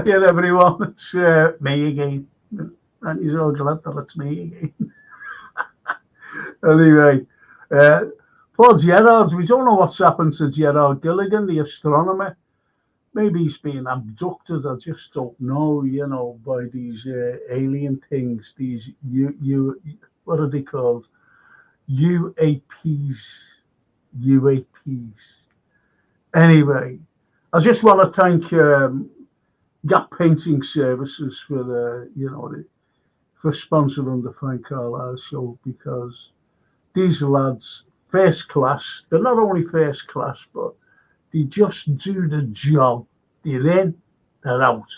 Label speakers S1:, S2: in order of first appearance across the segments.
S1: Yeah, everyone, it's me again. And you're all glad that it's me again. Anyway, uh, poor Gerard, we don't know what's happened to Gerard Gilligan, the astronomer. Maybe he's been abducted. I just don't know, by these alien things, these what are they called? UAPs. UAPs. Anyway, I just want to thank Gap Painting Services for for sponsoring the Frank Carlyle Show, because these lads, first class. They're not only first class, but they just do the job. They're in, they're out.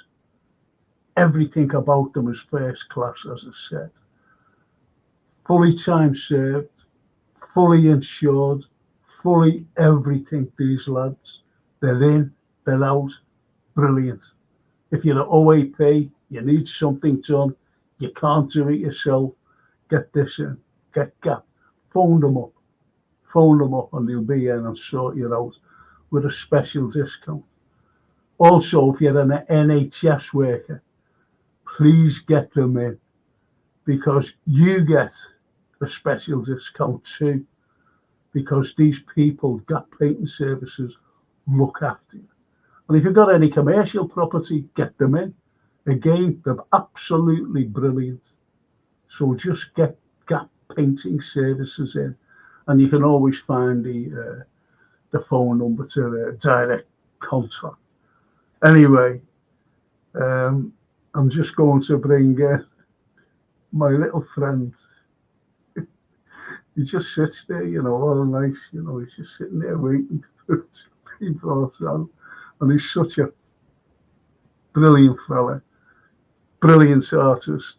S1: Everything about them is first class, as I said. Fully time served, fully insured, fully everything. These lads, they're in, they're out. Brilliant. If you're an OAP, you need something done, you can't do it yourself, get this in, get Gap. Phone them up. Phone them up and they'll be in and sort you out with a special discount. Also, if you're an NHS worker, please get them in, because you get a special discount too, because these people, Gap Painting Services, look after you. And if you've got any commercial property, get them in. Again, they're absolutely brilliant. So just get Gap Painting Services in, and you can always find the phone number to direct contact. Anyway, I'm just going to bring my little friend. He just sits there, all nice, he's just sitting there waiting for it to be brought on. And he's such a brilliant fella, brilliant artist.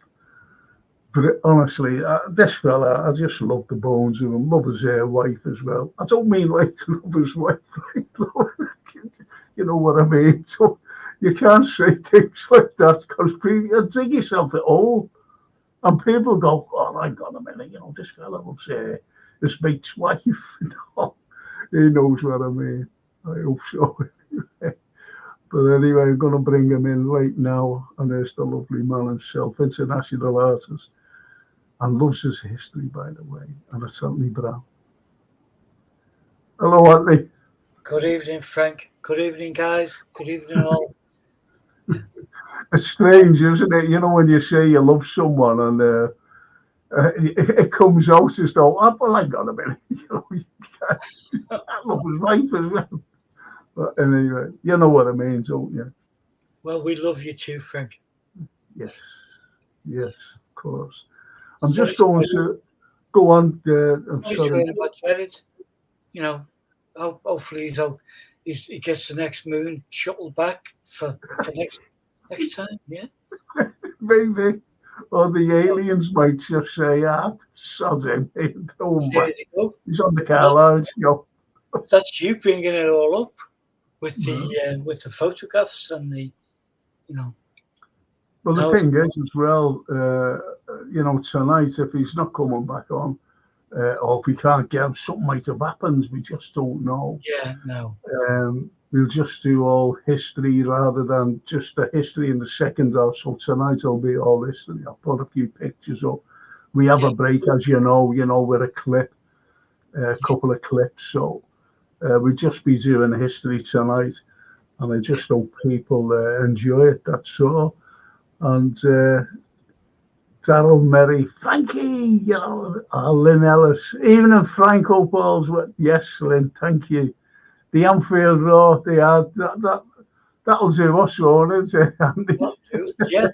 S1: But honestly, this fella, I just love the bones of him. Love his wife as well. I don't mean like love his wife, like, you know what I mean. So you can't say things like that, because you dig yourself at all. And people go, oh, hang on a minute, this fella loves his mate's wife. No, he knows what I mean. I hope so. But anyway, I'm going to bring him in right now. And there's the lovely man himself, international artist, and loves his history, by the way. And it's Anthony Brown. Hello, Anthony.
S2: Good evening, Frank. Good evening, guys. Good evening, all.
S1: It's strange, isn't it? When you say you love someone and it comes out as though, oh, well, hang on a minute. I love his wife as well. But anyway, you know what I mean, don't you?
S2: Well, we love you too, Frank.
S1: Yes, of course. I'm just going to go on. I'm sorry.
S2: About Gerard. Hopefully he gets the next moon shuttle back for next time, yeah?
S1: Maybe. Or the aliens might just say, sod him. He's on the Carlyle Show.
S2: That's you bringing it all up with the photographs and the,
S1: Well, the thing is, as well, tonight, if he's not coming back on, or if we can't get him, something might have happened. We just don't know.
S2: Yeah, no.
S1: We'll just do all history rather than just the history in the second half. So tonight will be all history. I'll put a few pictures up. We have a break, as you know, with a clip, a couple of clips. So we'll just be doing history tonight. And I just hope people enjoy it, that's all. And Daryl Merry, Frankie, Lynn Ellis, even if Frank Opal's with, yes, Lynn, thank you. The Anfield Road, they had that'll do us, won't it, Andy?
S2: Yeah,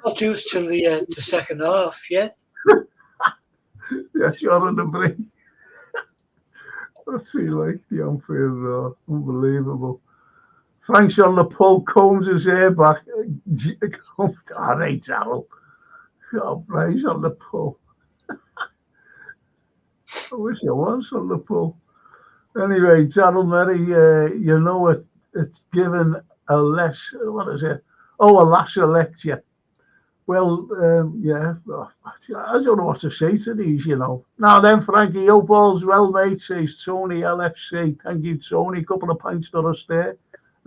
S2: I'll do us till the second half, yeah.
S1: Yes, you're on the break. That's really like the Anfield Road, unbelievable. Frank's on the pole, combs his hair back. All right, Daryl. Oh, he's on the pole. I wish I was on the pole. Anyway, Daryl Merry, it's given a less, what is it? Oh, a lesser lecture. Well, yeah, I don't know what to say to these, Now then, Frankie, hope all's well, mate, says Tony LFC. Thank you, Tony. A couple of pints for us there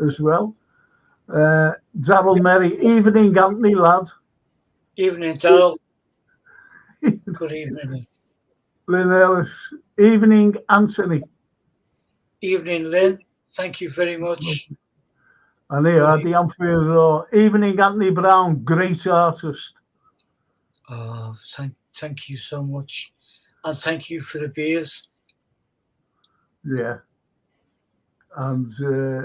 S1: as well. Daryl Merry, evening, Anthony, lad.
S2: Evening, Daryl. Good evening.
S1: Lynn Ellis, evening, Anthony.
S2: Evening, Lynn. Thank you very much.
S1: And here, the Amphitheatre, evening, Anthony Brown, great artist.
S2: Oh, thank you so much. And thank you for the beers.
S1: Yeah. And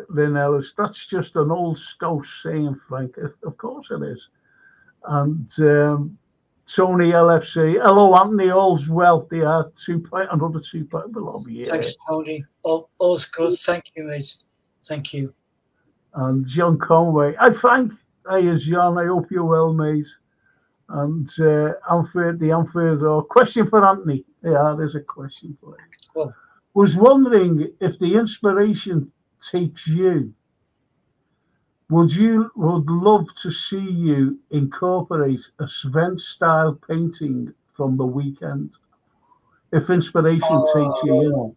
S1: Lynn Ellis, that's just an old Scouse saying, Frank. Of course it is. And Tony LFC, hello, Anthony, all's well. They are another 2 point below. Yeah.
S2: Thanks, Tony. All's good. Thank you, mate. Thank you.
S1: And John Conway, hi, Frank. Hi, is John. I hope you're well, mate. And the Amphitheatre, question for Anthony. Yeah, there's a question for you.
S2: Well,
S1: Was wondering if the inspiration takes you. Would love to see you incorporate a Sven-style painting from the weekend? If inspiration takes you, you know.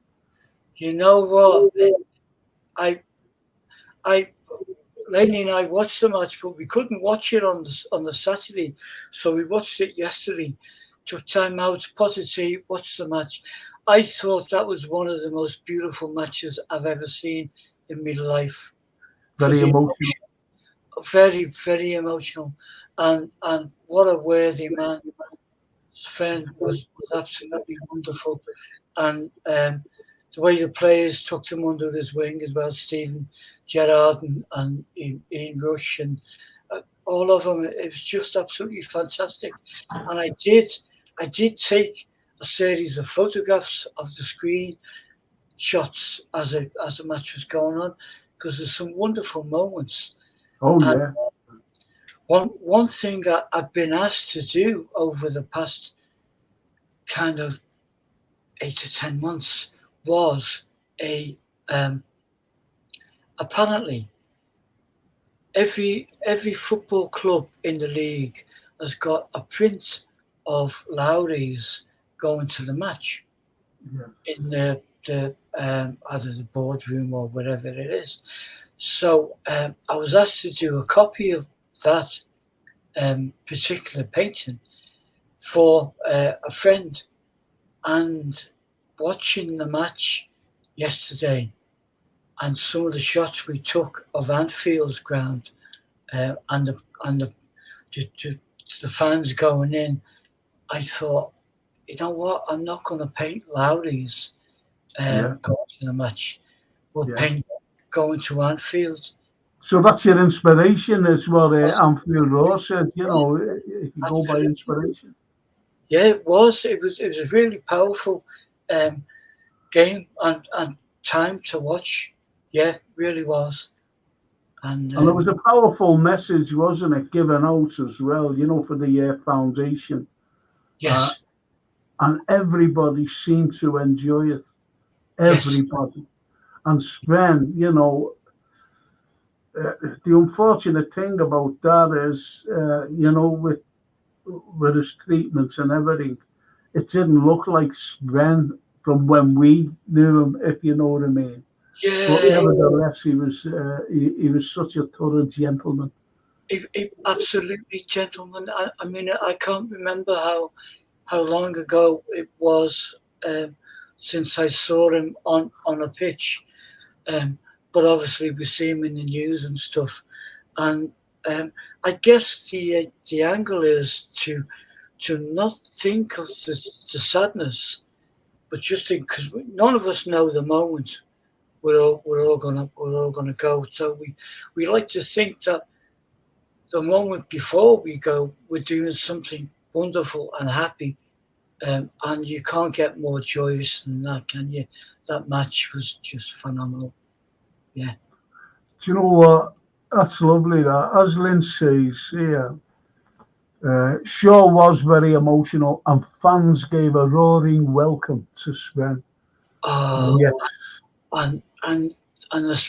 S2: You know what? Lenny and I watched the match, but we couldn't watch it on the Saturday, so we watched it yesterday. Took time out, pot of tea, watched the match. I thought that was one of the most beautiful matches I've ever seen in my life.
S1: Very emotional.
S2: Very, very emotional. And what a worthy man. Sven was absolutely wonderful. And the way the players took them under his wing as well, Stephen, Gerard and Ian Rush and all of them. It was just absolutely fantastic. And I did take a series of photographs of the screen shots as the match was going on, because there's some wonderful moments.
S1: Oh, yeah.
S2: One thing I've been asked to do over the past kind of 8 to 10 months was apparently every football club in the league has got a print of Lowry's going to the match in the either the boardroom or whatever it is. So I was asked to do a copy of that particular painting for a friend, and watching the match yesterday and some of the shots we took of Anfield's ground and the fans going in, I thought, you know what, I'm not going to paint Lowry's going to the match. We'll paint going to Anfield.
S1: So that's your inspiration, is what Anfield Roar said, you know, if you go by inspiration.
S2: Yeah, it was. It was a really powerful game and time to watch. Yeah, really was. And
S1: there was a powerful message, wasn't it, given out as well, you know, for the foundation.
S2: Yes.
S1: And everybody seemed to enjoy it. Everybody. Yes. And Sven, you know, the unfortunate thing about that is, you know, with his treatments and everything, it didn't look like Sven from when we knew him, if you know what I mean.
S2: Yeah.
S1: But nevertheless, he was such a thorough gentleman.
S2: Absolutely gentleman. I mean, I can't remember how long ago it was since I saw him on a pitch. But obviously we see him in the news and stuff. And I guess the angle is to not think of the sadness, but just think, because none of us know the moment we're all gonna go. So we like to think that the moment before we go, we're doing something wonderful and happy, and you can't get more joyous than that, can you? That match was just phenomenal. Yeah.
S1: Do you know what? That's lovely. That, as Lynn says here, Shaw was very emotional, and fans gave a roaring welcome to Sven.
S2: Oh, yes. And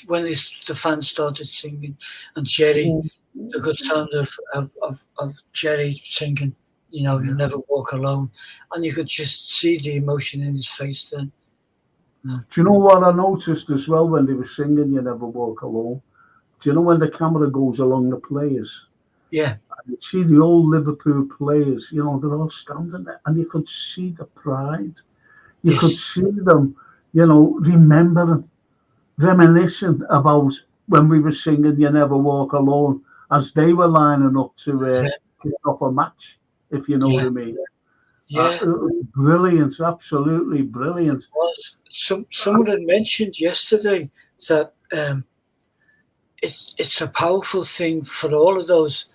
S2: when the fans started singing, and Jerry, the good sound of Jerry singing, you know, You Never Walk Alone, and you could just see the emotion in his face then.
S1: Do you know what I noticed as well when they were singing You Never Walk Alone? Do you know when the camera goes along the players?
S2: Yeah.
S1: You see the old Liverpool players, they're all standing there, and you could see the pride. You could
S2: Yes.
S1: see them, remembering, reminiscing about when we were singing "You Never Walk Alone" as they were lining up to kick off a match, if you know what
S2: Yeah.
S1: I mean.
S2: Yeah.
S1: Brilliant, absolutely brilliant.
S2: Was someone had mentioned yesterday that it's a powerful thing for all of those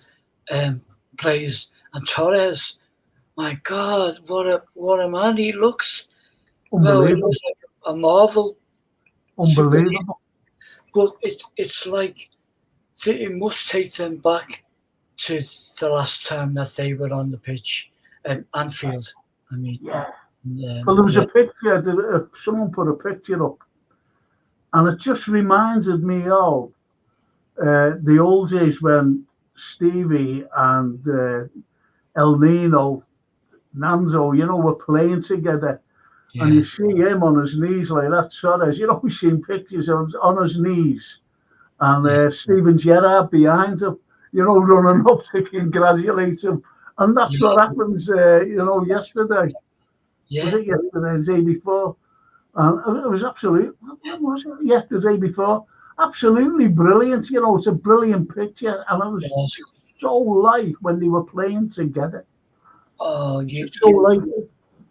S2: players. And Torres, my God, what a man he looks! Well, he
S1: Unbelievable,
S2: looks like a Marvel superhero.
S1: unbelievable.
S2: But it's like it must take them back to the last time that they were on the pitch at Anfield. I mean,
S1: Yeah. Well, there was
S2: yeah,
S1: a picture. Someone put a picture up, and it just reminded me of the old days when Stevie and El Nino, Nando, were playing together. And
S2: yeah,
S1: you see him on his knees like that, Suarez. We've seen pictures of him on his knees. And
S2: yeah,
S1: Steven Gerrard behind him, running up to congratulate him. And that's what
S2: yeah,
S1: happens, yesterday. Was
S2: yeah.
S1: it yesterday, the day before? And it was absolutely, when was it? Yeah, the day before. Absolutely brilliant. It's a brilliant picture. And it was
S2: Yes.
S1: so live when they were playing together.
S2: Oh,
S1: So live.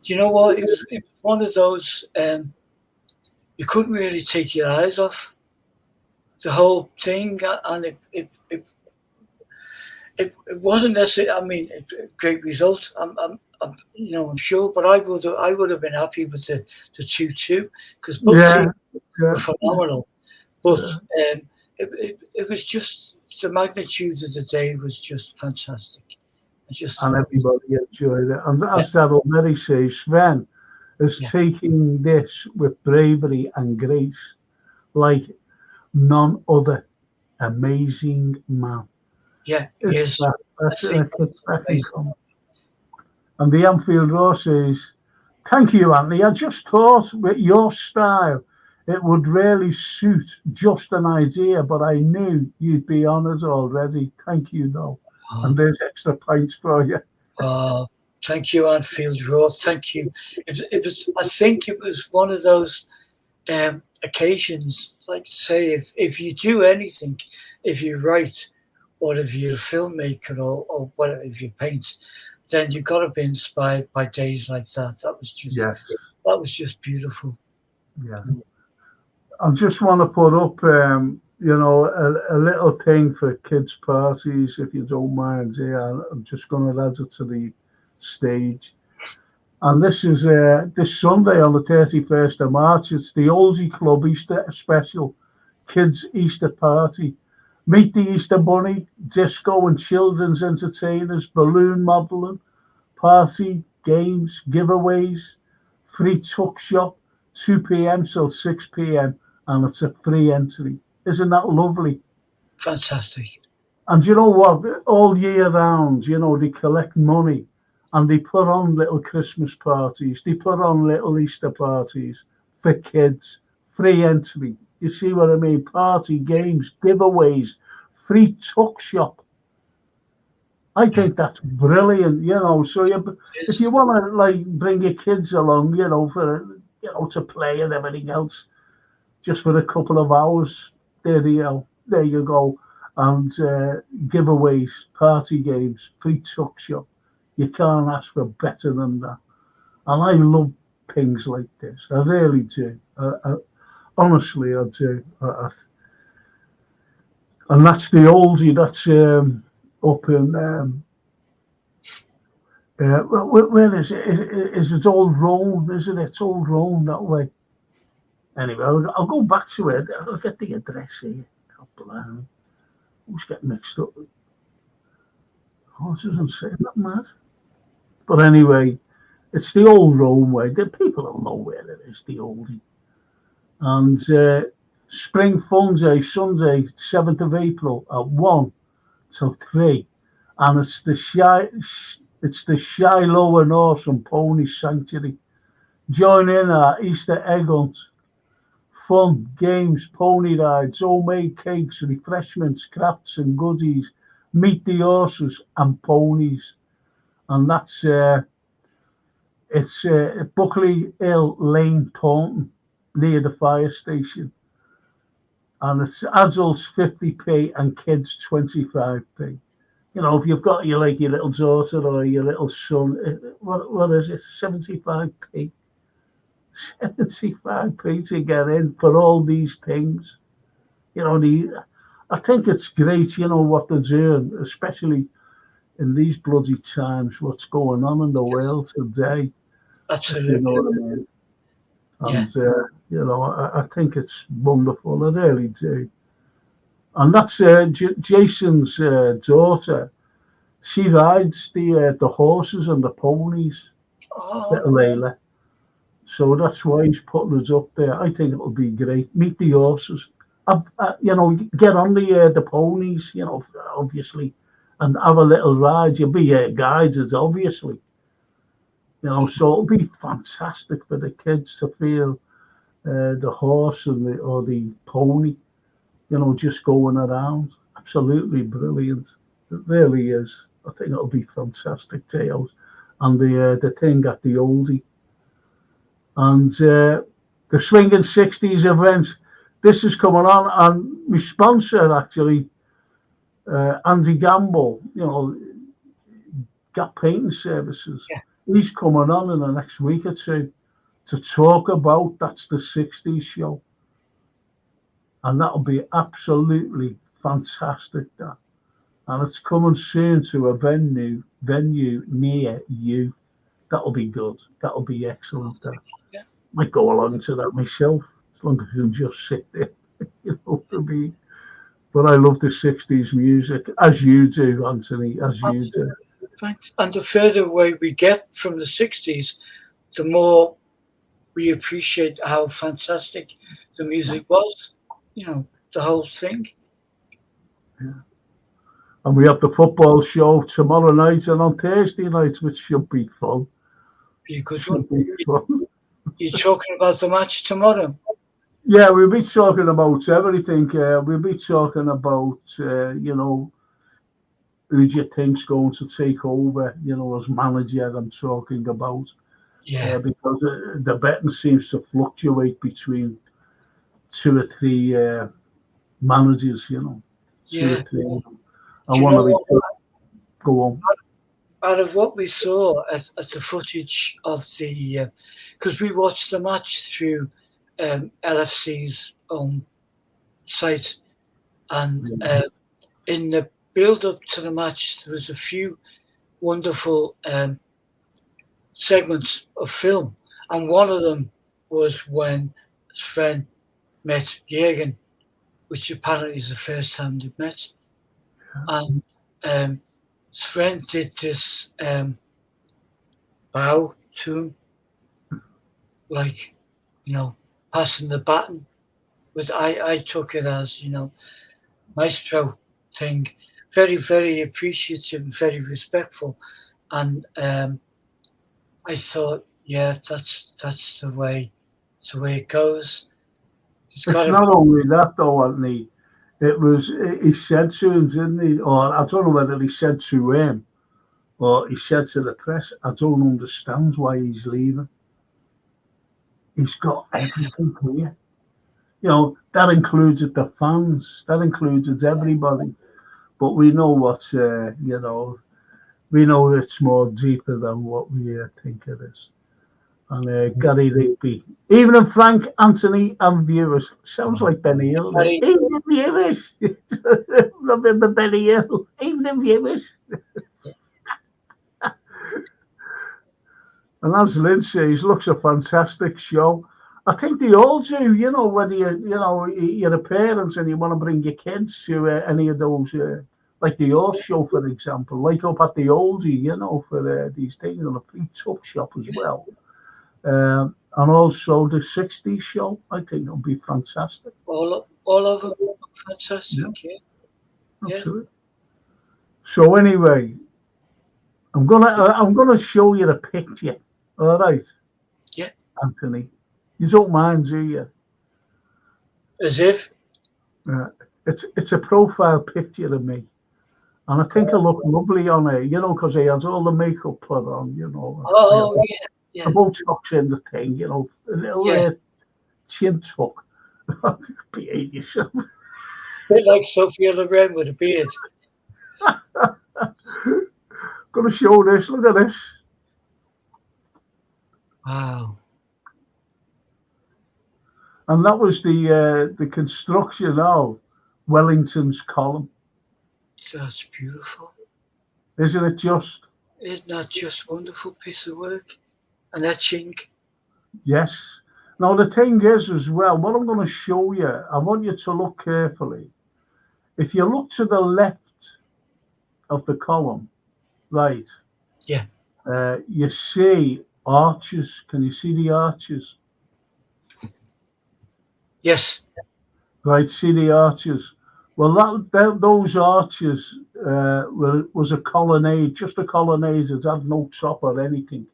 S2: you know what? It's one of those you couldn't really take your eyes off the whole thing, and it wasn't necessarily. I mean, a great result. I'm sure, but I would have been happy with the 2-2 because both
S1: Yeah,
S2: teams
S1: yeah,
S2: were phenomenal. But
S1: yeah.
S2: it was just the magnitude of the day was just fantastic. I just
S1: And
S2: thought,
S1: everybody enjoyed it. And
S2: yeah,
S1: as Daryl Merry says, Sven is
S2: yeah,
S1: taking this with bravery and grace like none other. Amazing man.
S2: yeah, he
S1: It's
S2: is.
S1: that,
S2: I
S1: that's
S2: think
S1: that can
S2: amazing.
S1: come. And the Anfield Roar says, thank you, Anthony. I just thought with your style, it would really suit just an idea, but I knew you'd be on it already. Thank you, though.
S2: Oh,
S1: And there's extra pints for you.
S2: thank you, Anfield Road. Thank you. It was. I think it was one of those occasions, like say, if you do anything, if you write, or if you're a filmmaker, or whatever, if you paint, then you've got to be inspired by days like that.
S1: Yes,
S2: That was just beautiful.
S1: yeah. I just want to put up, a little thing for kids' parties, if you don't mind. Yeah, I'm just going to add it to the stage. And this is this Sunday on the 31st of March. It's the Oldie Club Easter special, kids' Easter party. Meet the Easter Bunny, disco and children's entertainers, balloon modelling, party, games, giveaways, free tuck shop, 2 p.m. till 6 p.m. and it's a free entry. Isn't that lovely?
S2: Fantastic.
S1: And you know what? All year round, they collect money and they put on little Christmas parties. They put on little Easter parties for kids. Free entry. You see what I mean? Party, games, giveaways, free tuck shop. I
S2: Yeah,
S1: think that's brilliant, So
S2: it
S1: if
S2: is.
S1: you want to like bring your kids along, for to play and everything else, just for a couple of hours, there you go, and giveaways, party games, free tuck shop. You can't ask for better than that. And I love things like this. I really do. Honestly, I do. And that's the oldie. That's up in. Where is it? Is it Old Rome? Isn't it? It's Old Rome that way. Anyway, I'll go back to it. I'll get the address here. Who's getting mixed up? Oh, it doesn't say that, mad. But anyway, it's the Old Rome way. The people will know where it is, the oldie. And Spring Fun Day, Sunday, 7th of April at 1 till 3. And it's the Shiloh and Horse and Pony Sanctuary. Join in our Easter egg hunt. fun, games, pony rides, homemade cakes, refreshments, crafts and goodies. Meet the horses and ponies. And that's it's Buckley Hill Lane, Taunton, near the fire station. And it's adults 50p and kids 25p. You know, if you've got your little daughter or your little son, what is it, 75p? 75p to get in for all these things. You know, I think it's great, you know, what they're doing, especially in these bloody times, what's going on in the world today, if you know
S2: Absolutely.
S1: what I mean.
S2: Yeah.
S1: And, you know, I think it's wonderful, I really do. And that's Jason's daughter. She rides the horses and the ponies,
S2: Oh,
S1: little Layla. So that's why he's putting us up there. I think it'll be great. Meet the horses. You know, get on the ponies, you know, obviously, and have a little ride. You'll be guided, obviously. You know, so it'll be fantastic for the kids to feel the horse or the pony, you know, just going around. Absolutely brilliant. It really is. I think it'll be fantastic tales. And the thing at the oldie. And the Swinging 60s event, this is coming on. And my sponsor, actually, Andy Gamble, you know, Gap Painting Services,
S2: yeah.
S1: he's coming on in the next week or two to talk about That's the 60s show. And that'll be absolutely fantastic, that. And it's coming soon to a venue near you. That'll be good. That'll be excellent. That.
S2: Yeah.
S1: Might go along to that myself, as long as you can just sit there. You know what I mean? But I love the 60s music, as you do, Anthony, as you do.
S2: Thanks. And the further away we get from the 60s, the more we appreciate how fantastic the music was. You know, the whole thing.
S1: Yeah. And we have the football show tomorrow night and on Thursday night, which should be fun.
S2: Be a good one.
S1: Should be fun.
S2: You're talking about the match tomorrow.
S1: Yeah, we'll be talking about everything. We'll be talking about, you know, who do you think's going to take over, you know, as manager I'm talking about.
S2: Yeah.
S1: Because the betting seems to fluctuate between 2 or 3 managers, you know. 2
S2: Yeah.
S1: or 3. I
S2: Do you
S1: want
S2: know
S1: to
S2: what?
S1: go on.
S2: Out of what we saw at the footage of the, because we watched the match through LFC's own site, and in the build up to the match, there was a few wonderful segments of film, and one of them was when Sven met Jürgen, which apparently is the first time they've met, and Sven did this bow to him, like, you know, passing the baton. But I took it as, you know, maestro thing, very, very appreciative, very respectful, and I thought, yeah, that's the way it goes.
S1: It's not only that though, Anthony. It was, he said to him, didn't he? Or I don't know whether he said to him or he said to the press, I don't understand why he's leaving. He's got everything here. You know, that included the fans, that included everybody. But we know what, you know, we know it's more deeper than what we think it is. And Gary Rigby, evening Frank, Anthony, and viewers. Sounds like Benny Hill. Evening viewers. Remember Benny Hill. Evening viewers. And as Lynn says, looks a fantastic show. I think they all do, you know, whether you're a parent and you want to bring your kids to any of those, like the horse show, for example, like up at the oldie, you know, for these things, and a free tuck shop as well. And also the 60s show, I think it'll be fantastic.
S2: All of them, fantastic, yeah.
S1: Absolutely. So anyway, I'm gonna show you a picture. All right.
S2: Yeah.
S1: Anthony, you don't mind, do you?
S2: As if.
S1: It's a profile picture of me. And I think I look lovely on it, because I had all the makeup put on,
S2: Oh, yeah,
S1: the Botox in the thing, a little
S2: yeah.
S1: chin tuck. Behave yourself.
S2: Bit like Sophia Loren with a beard.
S1: Gonna show this. Look at this.
S2: Wow.
S1: And that was the construction of Wellington's column.
S2: That's beautiful.
S1: Isn't it just?
S2: Isn't that just wonderful piece of work? And etching.
S1: Yes. Now the thing is as well, what I'm going to show you, I want you to look carefully. If you look to the left of the column, right?
S2: Yeah.
S1: You see arches. Can you see the arches?
S2: Yes.
S1: Right, see the arches. Well, those arches was a colonnade, just a colonnade. It had no top or anything,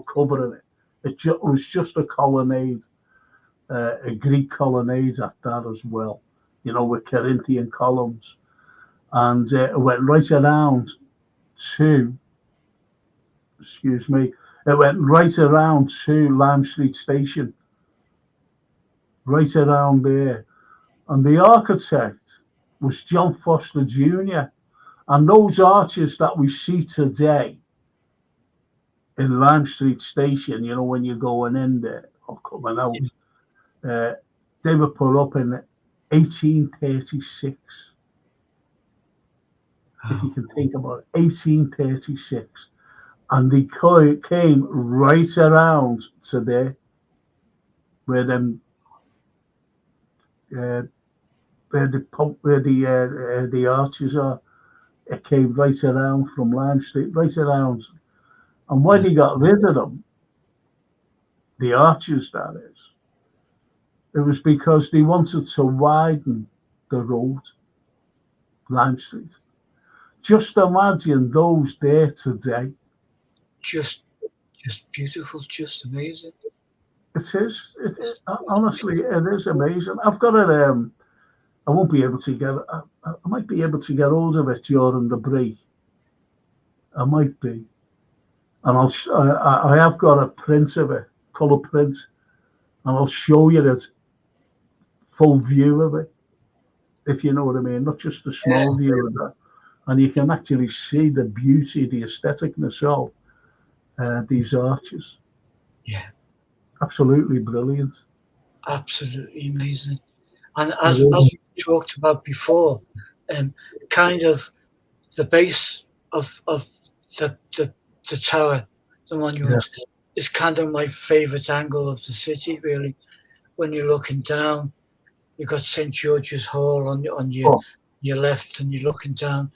S1: covering it. It was just a colonnade, a Greek colonnade at that as well, with Corinthian columns. And it went right around to, it went right around to Lime Street Station, right around there. And the architect was John Foster Jr. And those arches that we see today in Lime Street Station, when you're going in there or coming out, they were put up in 1836. If you can think about it, 1836. And they came right around to there, where them where the arches are. It came right around from Lime Street, right around. And when he got rid of them, the arches, that is, it was because they wanted to widen the road, Lime Street. Just imagine those there today.
S2: Just beautiful, just amazing.
S1: It is. Honestly, it is amazing. I've got it. I won't be able to get. I might be able to get hold of it during the break. I might be, and I have got a print of it, color print, and I'll show you it, full view of it, if you know what I mean, not just a small view of that, and you can actually see the beauty, the aestheticness of these arches.
S2: Yeah,
S1: absolutely brilliant.
S2: Absolutely amazing. And as we talked about before, kind of the base of the tower, the monument, is kind of my favourite angle of the city, really. When you're looking down, you've got St. George's Hall on your left, and you're looking down.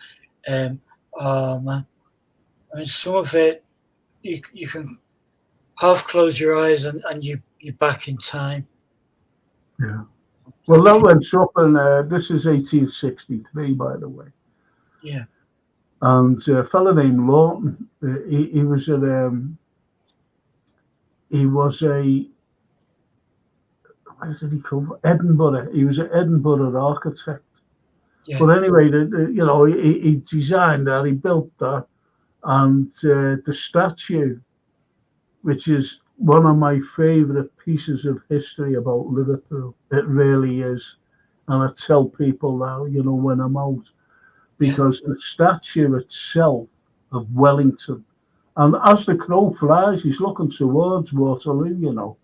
S2: Oh man, I mean, some of it, you can half close your eyes and you're back in time.
S1: Yeah. Well, that went up, and this is 1863, by the way.
S2: Yeah.
S1: And a fellow named Lawton, he was a where did he come from? Edinburgh. He was an Edinburgh architect. Yeah. But anyway, he designed that, he built that, and the statue, which is one of my favourite pieces of history about Liverpool. It really is. And I tell people now, when I'm out, because the statue itself of Wellington, and as the crow flies, he's looking towards Waterloo,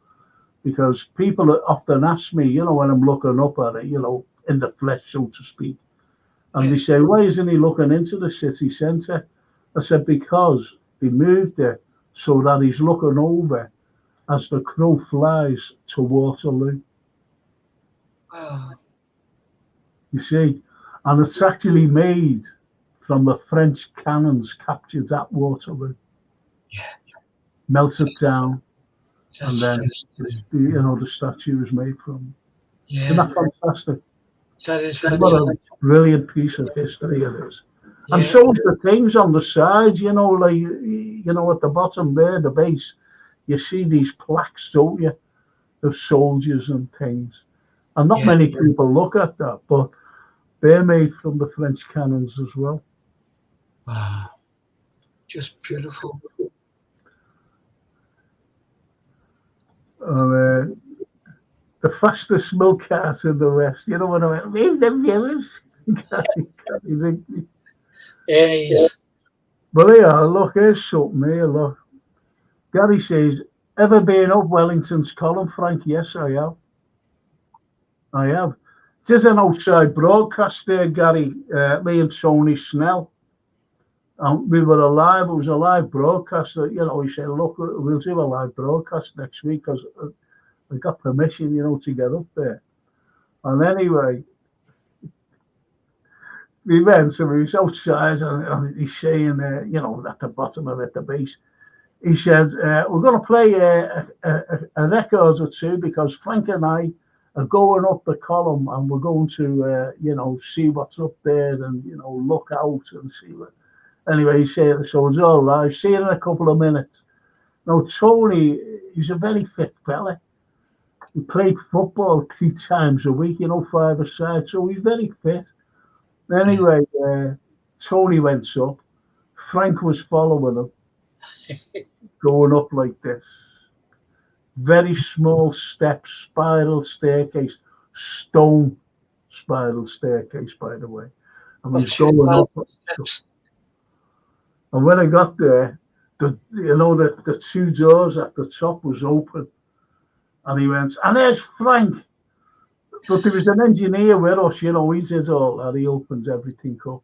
S1: because people often ask me, when I'm looking up at it, in the flesh, so to speak. And they say, why isn't he looking into the city centre? I said, because they moved it so that he's looking over as the crow flies to Waterloo. You see, and it's actually made from the French cannons captured at Waterloo.
S2: Yeah.
S1: Melted down, and then the statue is made from. Yeah. Isn't that fantastic?
S2: That is
S1: what a brilliant piece of history it is. Yeah. And shows the things on the sides, like at the bottom there, the base, you see these plaques, don't you, of soldiers and things. And not
S2: Yeah.
S1: many people look at that, but they're made from the French cannons as well.
S2: Wow. Just beautiful.
S1: The fastest milk cart in the West. You know what I mean? Leave them viewers.
S2: Yes.
S1: But yeah, look, here's something here. Look, Gary says, ever been up Wellington's column, Frank? Yes, I have. I have. It is an outside broadcast there, Gary. Me and Tony Snell. And we were alive. It was a live broadcast. You know, he said, look, we'll do a live broadcast next week because I got permission, you know, to get up there. And anyway, we went, so we was outside, and he's saying, you know, at the bottom of it, the base, he said, we're going to play a record or two because Frank and I are going up the column and we're going to, you know, see what's up there and, you know, look out and see what. Anyway, he said, so it's all right. See you in a couple of minutes. Now, Tony, he's a very fit fella. He played football 3 times a week, you know, 5-a-side, so he's very fit. Anyway, Tony went up. Frank was following him, going up like this. Very small steps, spiral staircase, stone spiral staircase, by the way. And he's going up. And when I got there, the 2 doors at the top was open. And he went, and there's Frank. But there was an engineer with us, you know, he did all that. He opens everything up.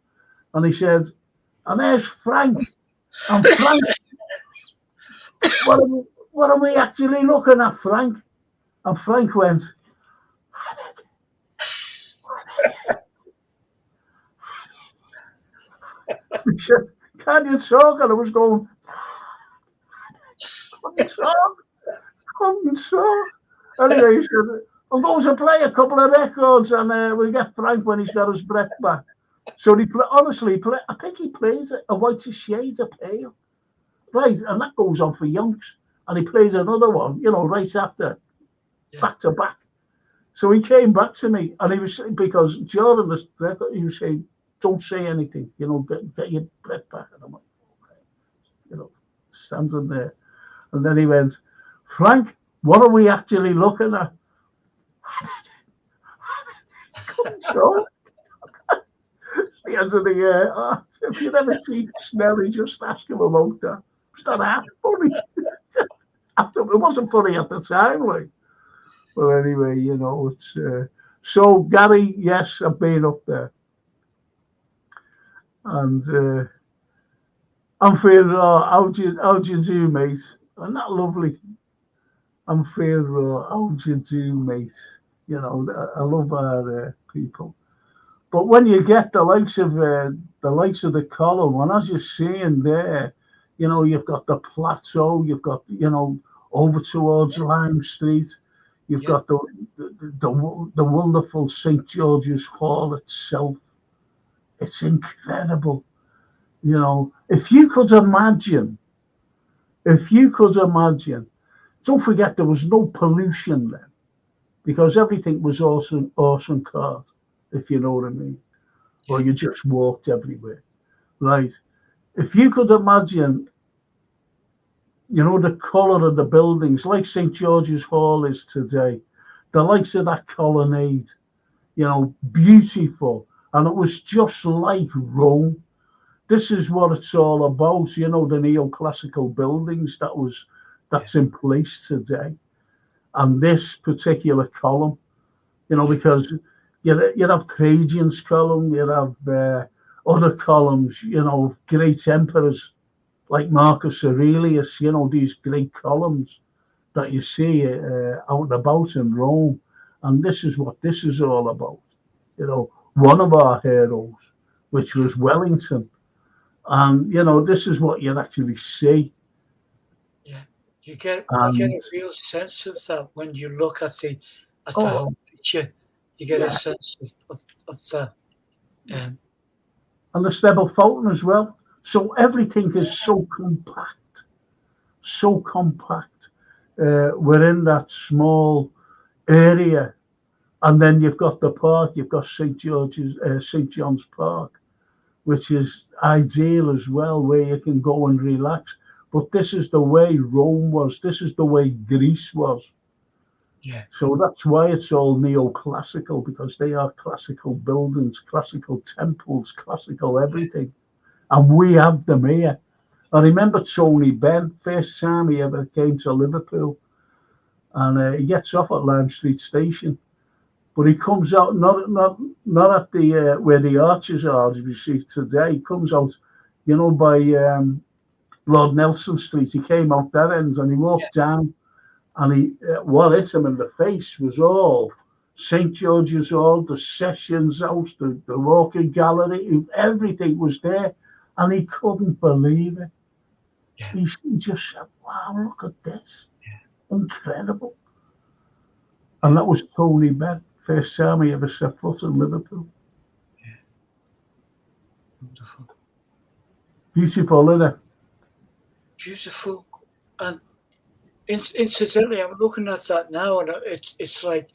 S1: And he said, and there's Frank. And Frank, what are we actually looking at, Frank? And Frank went, he said, can you talk? And I was going, couldn't talk. Anyway, he said, I'm going to play a couple of records and we'll get Frank when he's got his breath back. So I think he plays a Whiter Shades of Pale. Right, and that goes on for yonks. And he plays another one, you know, right after, back to back. So he came back to me and he was, because during the record, he was saying, don't say anything, you know, get your breath back. And I'm like, okay, you know, standing there. And then he went, Frank, what are we actually looking at? So, the end of the year, if you never see Snelly, just ask him about that. It's not half funny. It wasn't funny at the time, like. But anyway, you know, it's so Gary. Yes, I've been up there, and I'm feeling. How do you do, mate? Isn't that lovely? I'm feeling. How do you do, mate? You know, I love our people. But when you get the likes of the column, and as you're seeing there, you know, you've got the plateau, you've got, you know, over towards Lime Street, you've got the wonderful St. George's Hall itself. It's incredible. You know, if you could imagine, don't forget there was no pollution then, because everything was awesome cart, if you know what I mean. Or you just walked everywhere. Right. If you could imagine, you know, the colour of the buildings, like St. George's Hall is today, the likes of that colonnade, you know, beautiful. And it was just like Rome. This is what it's all about, you know, the neoclassical buildings that's in place today. And this particular column, you know, because you have Trajan's column, you have other columns, you know, great emperors like Marcus Aurelius, you know, these great columns that you see out and about in Rome. And this is what this is all about. You know, one of our heroes, which was Wellington. And, you know, this is what you actually see.
S2: Yeah, you get a real sense of that when you look at the whole picture. You get a sense of the
S1: and the Stebble Fountain as well. So everything is so compact, so compact within that small area And then you've got the park. You've got St John's Park, which is ideal as well, where you can go and relax. But this is the way Rome was. This is the way Greece was.
S2: Yeah.
S1: So that's why it's all neoclassical, because they are classical buildings, classical temples, classical everything. And we have them here. I remember Tony Benn, first time he ever came to Liverpool, and he gets off at Lime Street Station, but he comes out not at the where the arches are, as we see today. He comes out, by Lord Nelson Street. He came out that end, and he walked down, and what hit him in the face was all St George's Hall, the Sessions House, the Walking Gallery, everything was there, and he couldn't believe it.
S2: Yeah.
S1: He just said, "Wow, look at this, incredible!" And that was Tony Benn, first time he ever set foot in Liverpool.
S2: Yeah, wonderful,
S1: Beautiful, isn't it?
S2: beautiful, and incidentally, I'm looking at that now, and it's like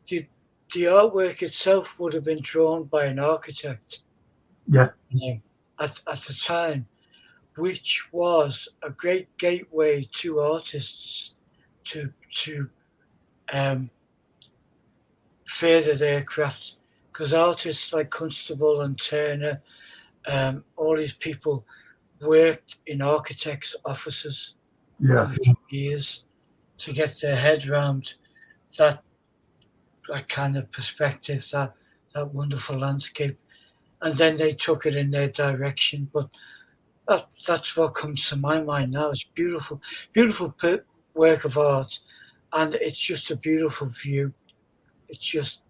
S2: the artwork itself would have been drawn by an architect.
S1: Yeah.
S2: At the time, which was a great gateway to artists to further their craft, because artists like Constable and Turner, all these people worked in architects' offices for years to get their head around that kind of perspective, that wonderful landscape, and then they took it in their direction. But that's what comes to my mind now. It's beautiful, beautiful work of art, and it's just a beautiful view. It's just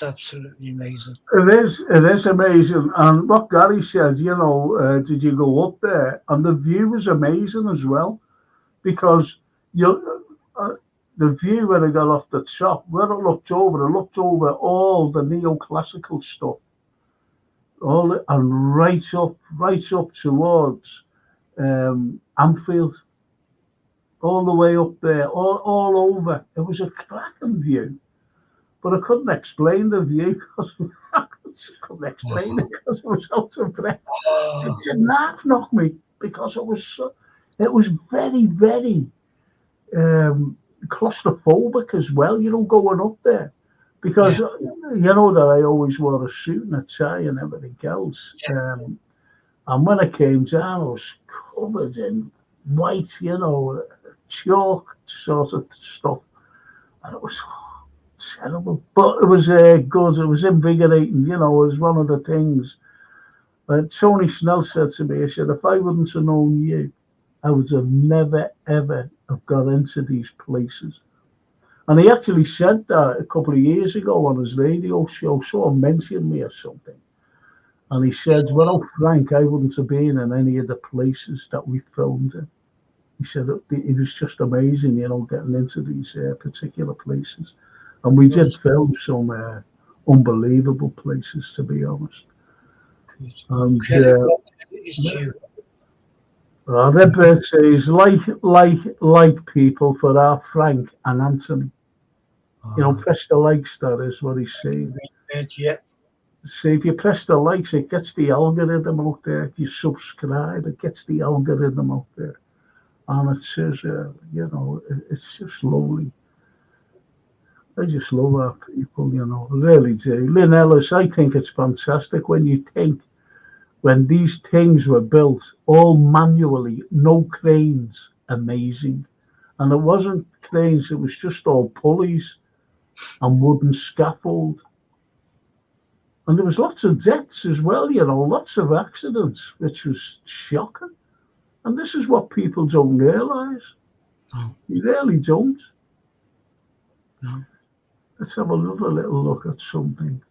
S2: absolutely amazing.
S1: It is amazing. And what Gary says, did you go up there? And the view was amazing as well, because the view when I got off the top, when I looked over all the neoclassical stuff, and right up towards Anfield, all the way up there, all over. It was a cracking view, but I couldn't explain the view because I couldn't explain it because I was out of breath. It didn't half knock me because it was very, very claustrophobic as well, going up there. Because that I always wore a suit and a tie and everything else. And when I came down, I was covered in white, chalk sort of stuff. And it was terrible. But it was good. It was invigorating, it was one of the things. Tony Snell said to me, he said, if I wouldn't have known you, I would have never, ever have got into these places. And he actually said that a couple of years ago on his radio show. Someone mentioned me or something. And he said, well, Frank, I wouldn't have been in any of the places that we filmed in. He said it was just amazing, getting into these particular places. And we did film some unbelievable places, to be honest. And Red says, like people for our Frank and Anthony. Press the likes, that is what he's saying.
S2: Yeah.
S1: See, if you press the likes, it gets the algorithm out there. If you subscribe, it gets the algorithm out there. And it says, it's just lovely. I just love our people, I really do. Lynn Ellis, I think it's fantastic when you think when these things were built all manually, no cranes, amazing. And it wasn't cranes, it was just all pulleys and wooden scaffold. And there was lots of deaths as well, lots of accidents, which was shocking. And this is what people don't realise.
S2: No.
S1: You really don't.
S2: No.
S1: Let's have another little look at something.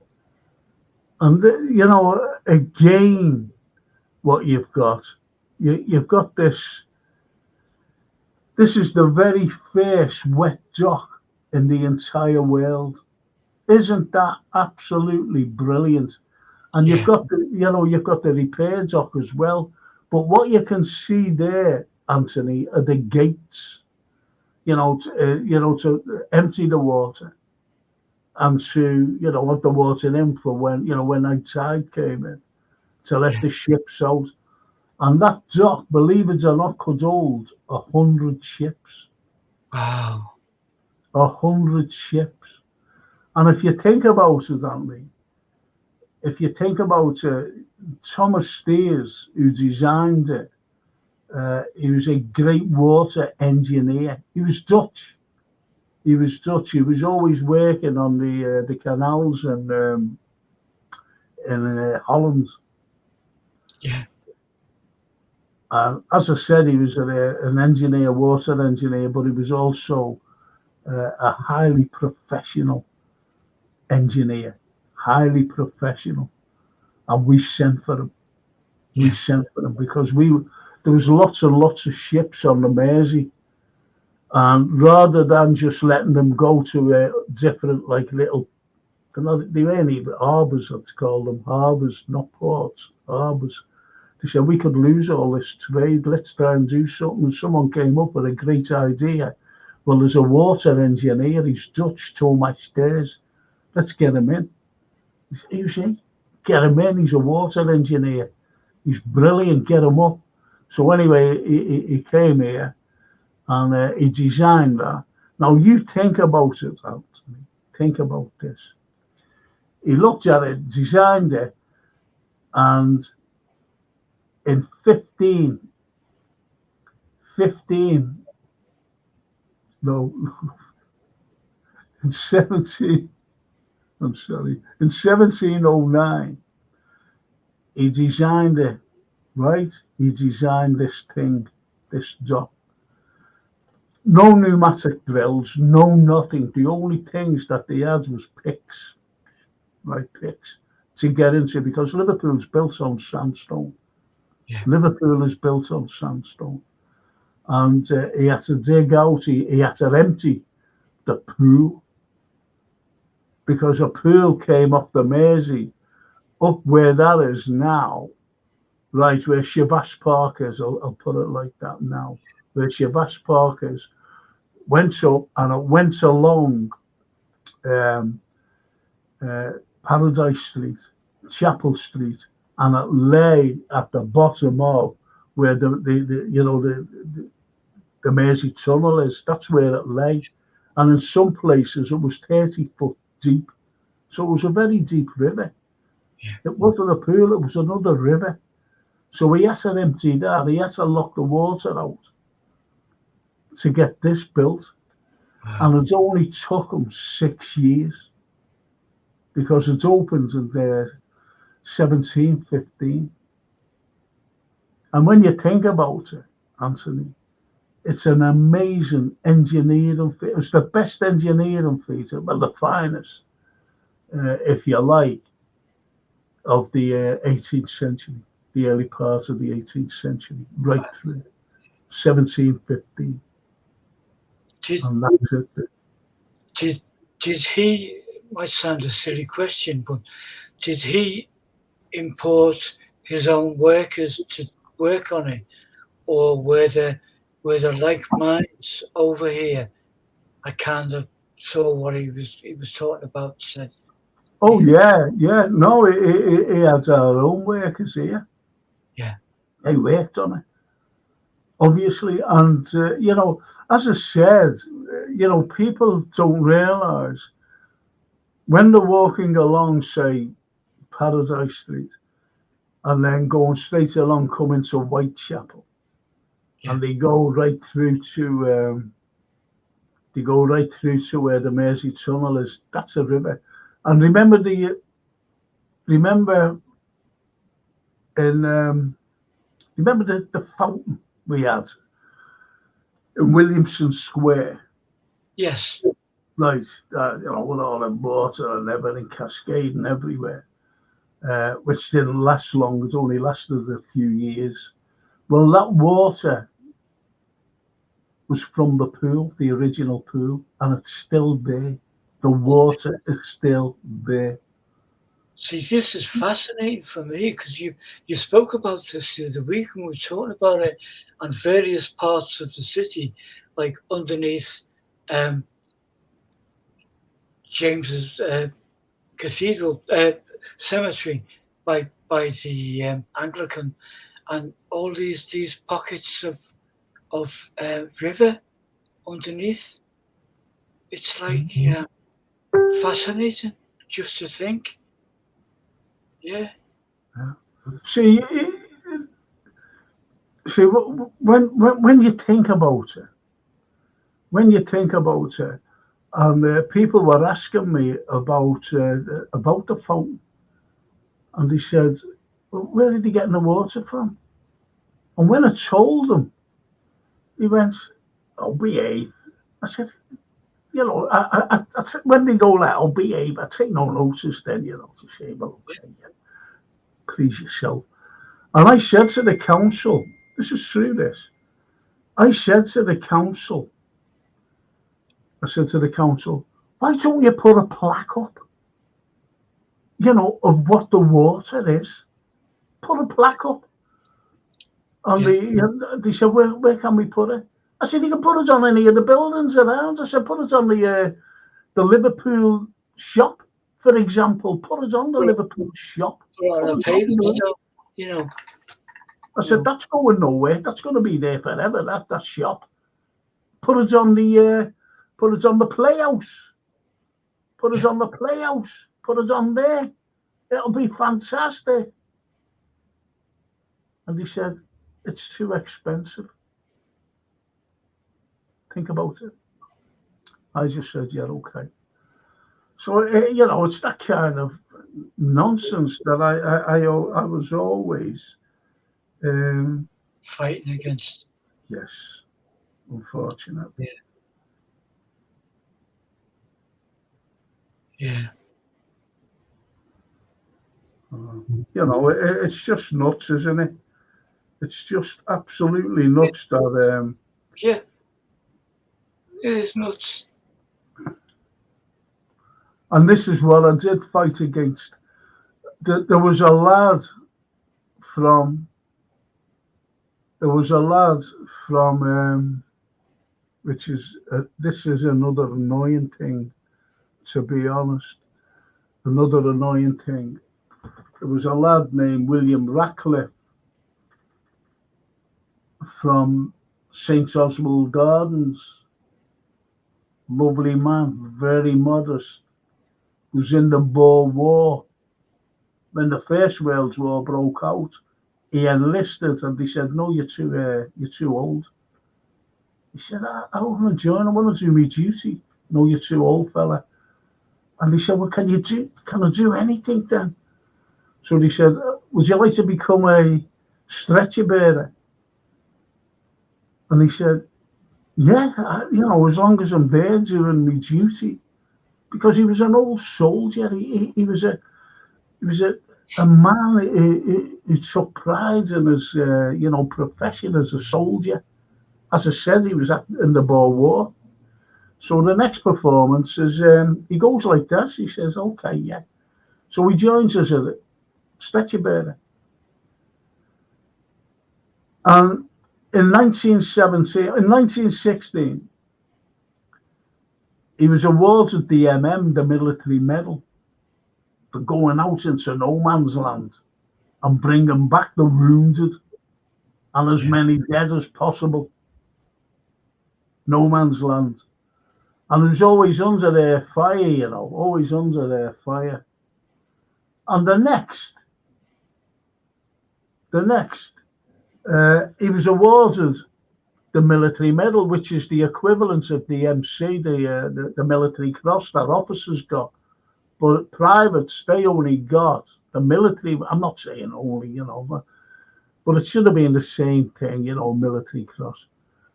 S1: And, again, what you've got this. This is the very first wet dock in the entire world. Isn't that absolutely brilliant? And you've got the repair dock as well. But what you can see there, Anthony, are the gates. To empty the water. and to, have the water in for when high tide came in, to let the ships out. And that dock, believe it or not, could hold 100 ships.
S2: Wow.
S1: 100 ships. And if you think about it, Andy, if you think about Thomas Steers, who designed it, he was a great water engineer. He was Dutch. He was always working on the canals in Holland.
S2: Yeah.
S1: As I said, he was an engineer, water engineer, but he was also a highly professional engineer, highly professional. And we sent for him. We sent for him because there was lots and lots of ships on the Mersey. And rather than just letting them go to different, like, little, they weren't even harbours, I'd call them harbours, not ports, harbours. They said, we could lose all this trade, let's try and do something. And someone came up with a great idea. Well, there's a water engineer, he's Dutch, Thomas Steers. Let's get him in. You see, get him in, he's a water engineer. He's brilliant, get him up. So anyway, he came here and he designed that. Now you think about it, Anthony. Think about this. He looked at it, designed it, and in 15, no, in 17, I'm sorry, in 1709, he designed it, right? He designed this thing, this dock. No pneumatic drills, no nothing. The only things that they had was picks, right? Picks to get into, because Liverpool's built on sandstone.
S2: Yeah.
S1: Liverpool is built on sandstone. And he had to dig out, he had to empty the pool, because a pool came off the Mersey up where that is now, right, where Shavas Park is, I'll put it like that now, where Shavas Park is, went up and it went along Paradise Street, Chapel Street, and it lay at the bottom of where the Mersey Tunnel is. That's where it lay, and in some places it was 30 foot deep, so it was a very deep river.
S2: Yeah.
S1: It wasn't a pool; it was another river. So he had to empty that. He had to lock the water out to get this built.
S2: Wow.
S1: And it only took him 6 years, because it opened in 1715. And when you think about it, Anthony, it's an amazing engineering feat. It's the best engineering feat, well, the finest, if you like, of the 18th century, the early part of the 18th century, right through 1715. And that's it.
S2: Did he, might sound a silly question, but did he import his own workers to work on it, or were there like minds over here? I kind of saw what he was talking about. Said,
S1: oh yeah, no, he had our own workers here.
S2: Yeah,
S1: they worked on it, obviously, and as I said, people don't realise when they're walking along, say, Paradise Street, and then going straight along, coming to Whitechapel, and they go right through to where the Mersey Tunnel is. That's a river. And remember the fountain we had in Williamson Square.
S2: Yes.
S1: Right, with all the water and everything cascading everywhere, which didn't last long. It only lasted a few years. Well, that water was from the pool, the original pool, and it's still there. The water is still there.
S2: See, this is fascinating for me, because you spoke about this the other week, and we were talking about it on various parts of the city, like underneath James's cathedral cemetery by the Anglican, and all these pockets of river underneath. It's like fascinating just to think. Yeah.
S1: See, when you think about it, and people were asking me about the fountain, and they said, well, "Where did he get the water from?" And when I told them, he went, "Oh, behave." I said, "You know, when they go like, oh, behave, I take no notice then, to say, well, okay, yeah, please yourself." And I said to the council, this is true, this. I said to the council, why don't you put a plaque up, of what the water is? Put a plaque up. And they said, where can we put it? I said, you can put it on any of the buildings around. I said, put it on the Liverpool shop, for example. Put it on the Liverpool shop.
S2: On the pavement,
S1: I said, that's going nowhere. That's going to be there forever, that shop. Put it on the playhouse. Put it on the playhouse. Put it on there. It'll be fantastic. And they said, it's too expensive. Think about it. I just said, yeah, okay. So, it's that kind of nonsense that I was always
S2: fighting against.
S1: Yes, unfortunately.
S2: Yeah.
S1: It's just nuts, isn't it? It's just absolutely nuts that.
S2: Yeah, it is nuts.
S1: And this is what I did fight against. There was a lad from. Which is this is another annoying thing, to be honest. Another annoying thing. There was a lad named William Ratcliffe from St. Oswald Gardens. Lovely man, very modest. Was in the Boer War. When the First World War broke out, he enlisted, and they said, "No, you're too old." He said, "I want to join. I want to do my duty." "No, you're too old, fella." And they said, "Well, can I do anything then?" So they said, "Would you like to become a stretcher bearer?" And he said, "Yeah, as long as I'm there doing my duty," because he was an old soldier. He was a man who took pride in his profession as a soldier. As I said, he was in the Boer War. So the next performance is he goes like this. He says, "Okay, yeah." So he joins us as a stretcher bearer. And in 1916, he was awarded the the military medal, for going out into no man's land and bringing back the wounded and as many dead as possible. No man's land. And it was always under their fire, always under their fire. And the next, he was awarded the military medal, which is the equivalent of the MC, the military cross that officers got. But privates, they only got the military. I'm not saying only, but it should have been the same thing, military cross.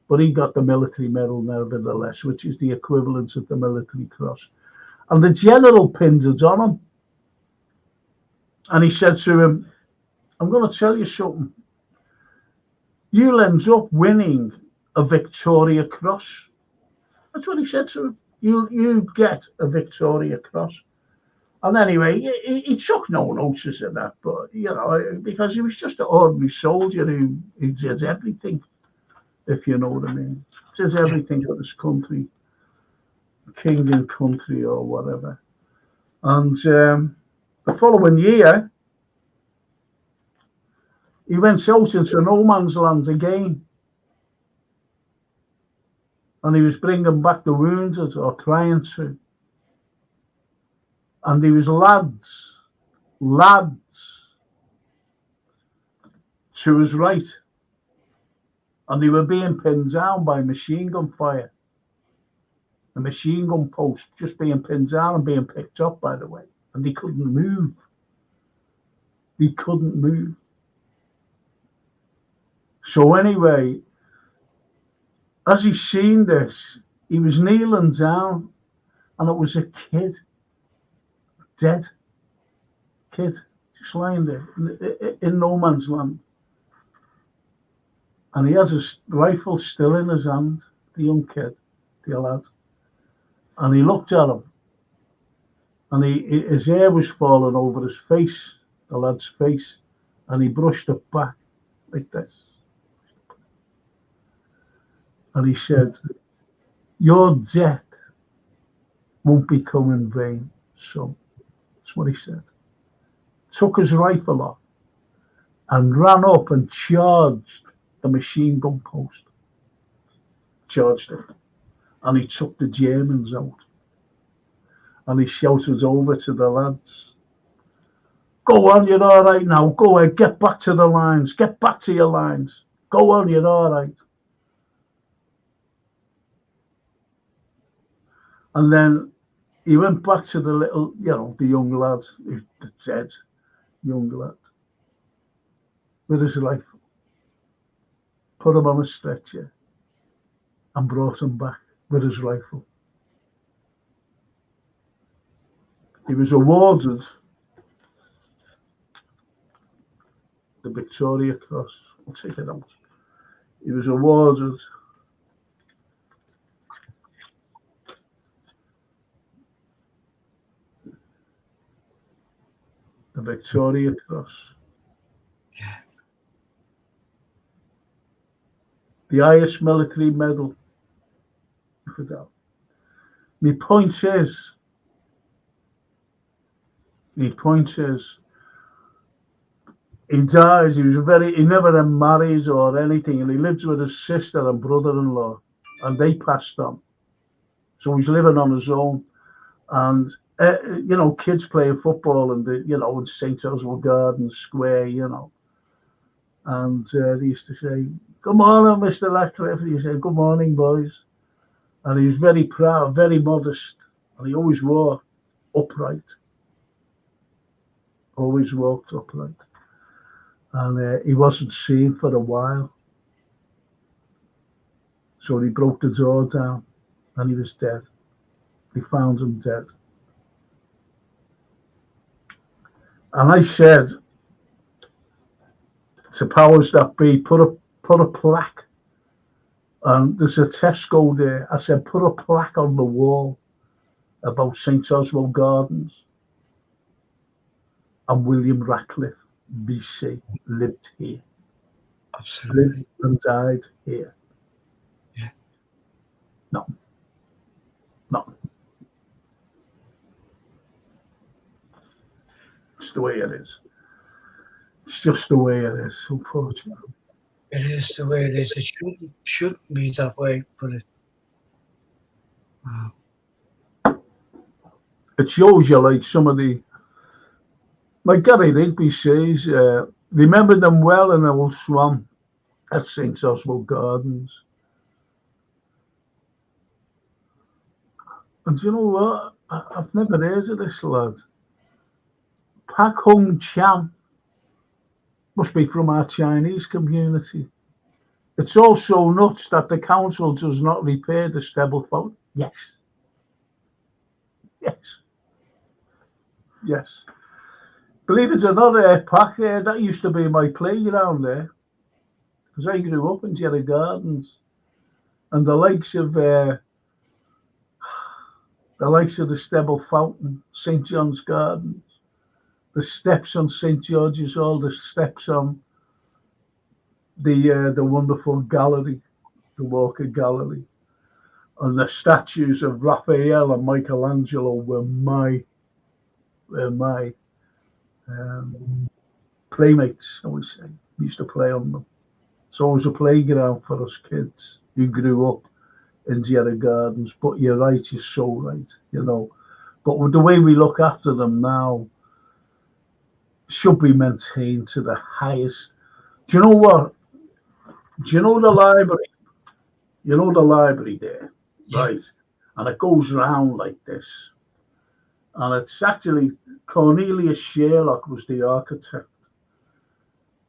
S1: But he got the military medal nevertheless, which is the equivalent of the military cross. And the general pinned it on him. And he said to him, "I'm going to tell you something. You'll end up winning a Victoria Cross." That's what he said to him. You get a Victoria Cross. And anyway, he took no notice of that, but because he was just an ordinary soldier who did everything, if you know what I mean. Did everything for this country. king and country or whatever. And the following year, he went out into no man's land again. And he was bringing back the wounded, or trying to. And there was lads to his right. And they were being pinned down by machine gun fire. A machine gun post just being pinned down and being picked up, by the way. And they couldn't move. They couldn't move. So anyway, as he seen this, he was kneeling down, and it was a kid, dead kid, just lying there in no man's land. And he has his rifle still in his hand, the young kid, the lad. And he looked at him, and his hair was falling over his face, the lad's face, and he brushed it back like this. And he said, "Your death won't become in vain, son." That's what he said. Took his rifle off and ran up and charged the machine gun post. Charged it. And he took the Germans out. And he shouted over to the lads, "Go on, you're all right now. Go ahead, get back to the lines. Get back to your lines. Go on, you're all right." And then he went back to the little, the young lad, the dead young lad, with his rifle, put him on a stretcher, and brought him back with his rifle. He was awarded the Victoria Cross. I'll take it out. He was awarded the Victoria Cross.
S2: Yeah.
S1: The highest military medal for that. My point is, he dies, he never married or anything, and he lives with his sister and brother-in-law, and they passed on. So he's living on his own. And kids playing football in St. Oswald Garden Square, and they used to say, "Good morning, Mr. Ratcliffe." And he said, "Good morning, boys." And he was very proud, very modest, and he always walked upright. Always walked upright. And he wasn't seen for a while. So he broke the door down, and he was dead. They found him dead. And I said to powers that be, put a plaque. There's a Tesco there. I said, put a plaque on the wall about St. Oswald Gardens. And William Ratcliffe, BC, lived here.
S2: Absolutely.
S1: Lived and died here.
S2: Yeah.
S1: No. It's the way it is. It's just the way it is, unfortunately.
S2: It is the way it is. It shouldn't be that way, but wow.
S1: It shows you, like some of like Gary Rigby says, remember them well in Old Swan at St. Oswald Gardens. And you know what? I've never heard of this lad. Pak Hung Chan must be from our Chinese community. It's also nuts that the council does not repair the stubble fault. Yes. Believe it or not, Pak, that used to be my playground there, because I grew up in Gerard Gardens, and the likes of the Stebble Fountain, St. John's Gardens, the steps on St. George's Hall, the steps on the wonderful gallery, the Walker Gallery. And the statues of Raphael and Michelangelo were my playmates, I would say. We used to play on them. So it was a playground for us kids who grew up in the gardens. But you're right, you're so right, you know. But with the way we look after them now, should be maintained to the highest. Do you know what? Do you know the library? You know the library there,
S2: Yeah.
S1: right? And it goes round like this. And it's actually Cornelius Sherlock was the architect.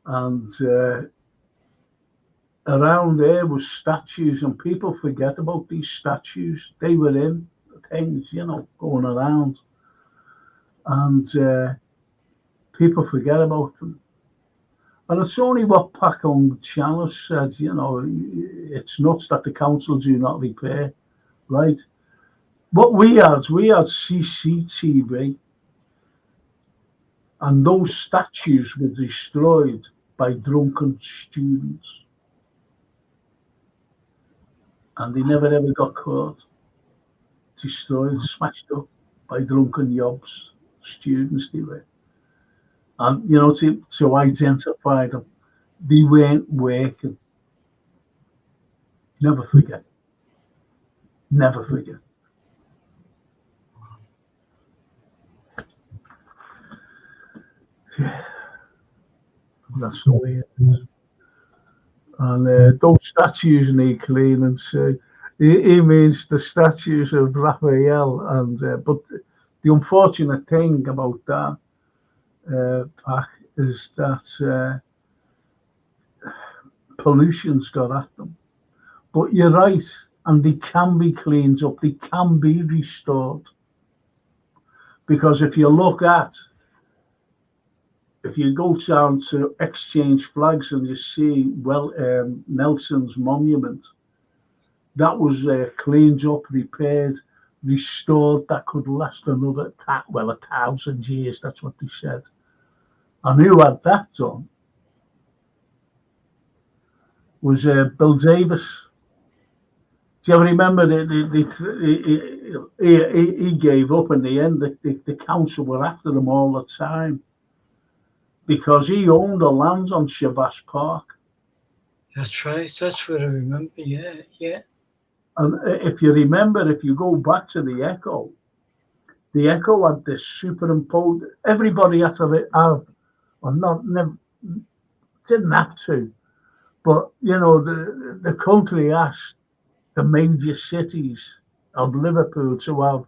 S1: And around there was statues, and people forget about these statues. They were in things, you know, going around. And people forget about them. And it's only what Paco Chalice said, you know, it's nuts that the council do not repair, right? What we had CCTV, and those statues were destroyed by drunken students. And they never ever got caught. Destroyed, smashed up by drunken yobs, students they were. And, you know, to identify them, they weren't working. Never forget. Never forget. Yeah. That's the way it is. And those statues need cleaning. So he means the statues of Raphael. And but the unfortunate thing about that, Pac, is that pollution's got at them. But you're right, and they can be cleaned up. They can be restored. Because if you go down to exchange flags and you see, Nelson's monument, that was cleaned up, repaired, restored. That could last another 1,000 years. That's what they said. And who had that done was Bill Davis. Do you ever remember he gave up in the end? The council were after him all the time because he owned the land on Shabas Park.
S2: That's right. That's what I remember. Yeah, yeah.
S1: And if you remember, if you go back to the Echo had this superimposed. Everybody had to have, or not, never, didn't have to, but you know, the country asked the major cities of Liverpool to have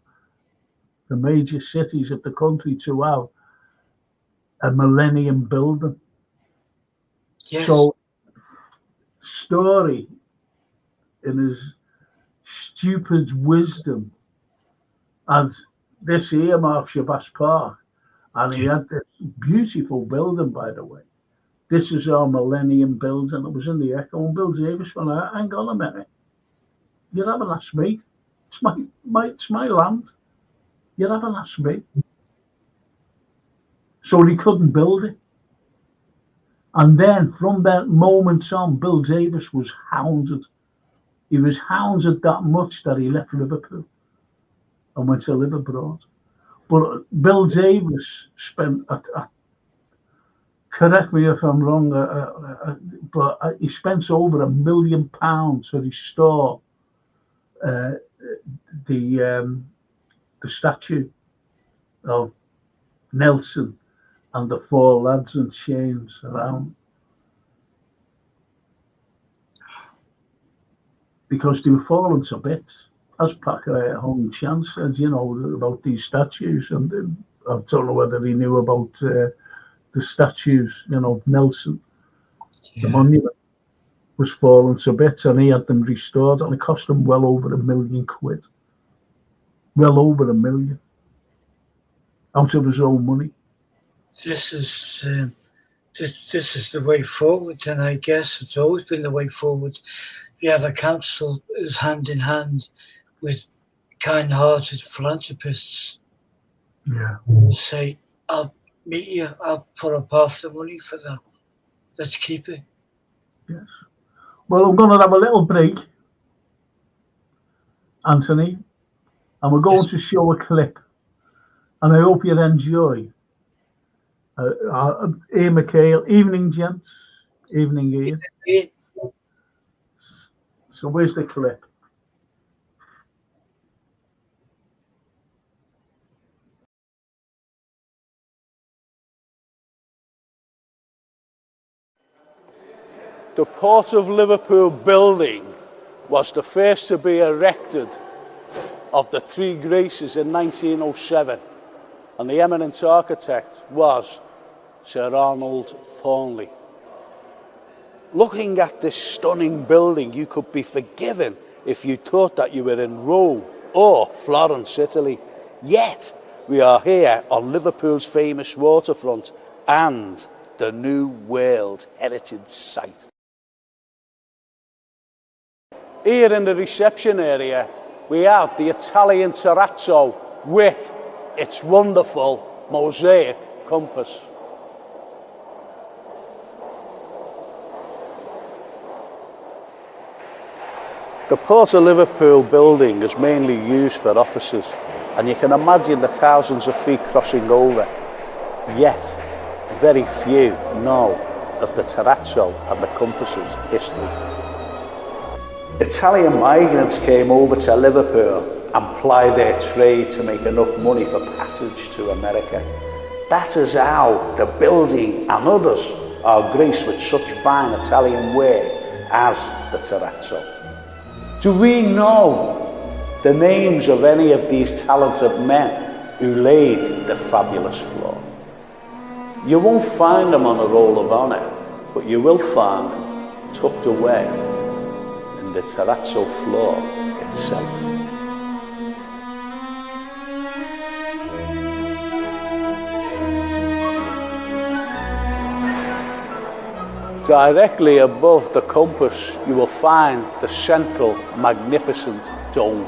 S1: the major cities of the country to have a millennium building.
S2: Yes.
S1: So Story, in his stupid wisdom, had this earmark Shabas Park, and he had this beautiful building, by the way. This is our millennium building. It was in the Echo, and Bill Davis went, hang on a minute. You haven't asked me. It's my land. You haven't asked me. So he couldn't build it. And then from that moment on, Bill Davis was hounded. He was hounded that much that he left Liverpool and went to live abroad. But Bill Davis spent, correct me if I'm wrong, but he spent over £1 million to restore the statue of Nelson and the four lads in chains around, because they were falling to bits. As Hong Chan says, you know, about these statues, and I don't know whether he knew about the statues, you know, of Nelson. Yeah. The monument was falling to bits, and he had them restored, and it cost him well over £1 million. Well over £1 million out of his own money.
S2: This is the way forward, and I guess it's always been the way forward. You have a council who's hand in hand with kind-hearted philanthropists.
S1: Yeah.
S2: Who say, I'll meet you, I'll put up half the money for that. Let's keep it.
S1: Yes. Well, I'm going to have a little break. Anthony, and we're going to show a clip, and I hope you enjoy. Ian McHale, evening, gents. Evening, Ian. So where's the clip?
S3: The Port of Liverpool building was the first to be erected of the Three Graces in 1907, and the eminent architect was Sir Arnold Thornley. Looking at this stunning building, you could be forgiven if you thought that you were in Rome or Florence, Italy. Yet, we are here on Liverpool's famous waterfront and the New World Heritage Site. Here in the reception area, we have the Italian terrazzo with its wonderful mosaic compass. The Port of Liverpool building is mainly used for offices, and you can imagine the thousands of feet crossing over. Yet, very few know of the terrazzo and the compass's history. Italian migrants came over to Liverpool and plied their trade to make enough money for passage to America. That is how the building and others are graced with such fine Italian work as the terrazzo. Do we know the names of any of these talented men who laid the fabulous floor? You won't find them on a roll of honour, but you will find them tucked away in the terrazzo floor itself. Directly above the compass, you will find the central magnificent dome.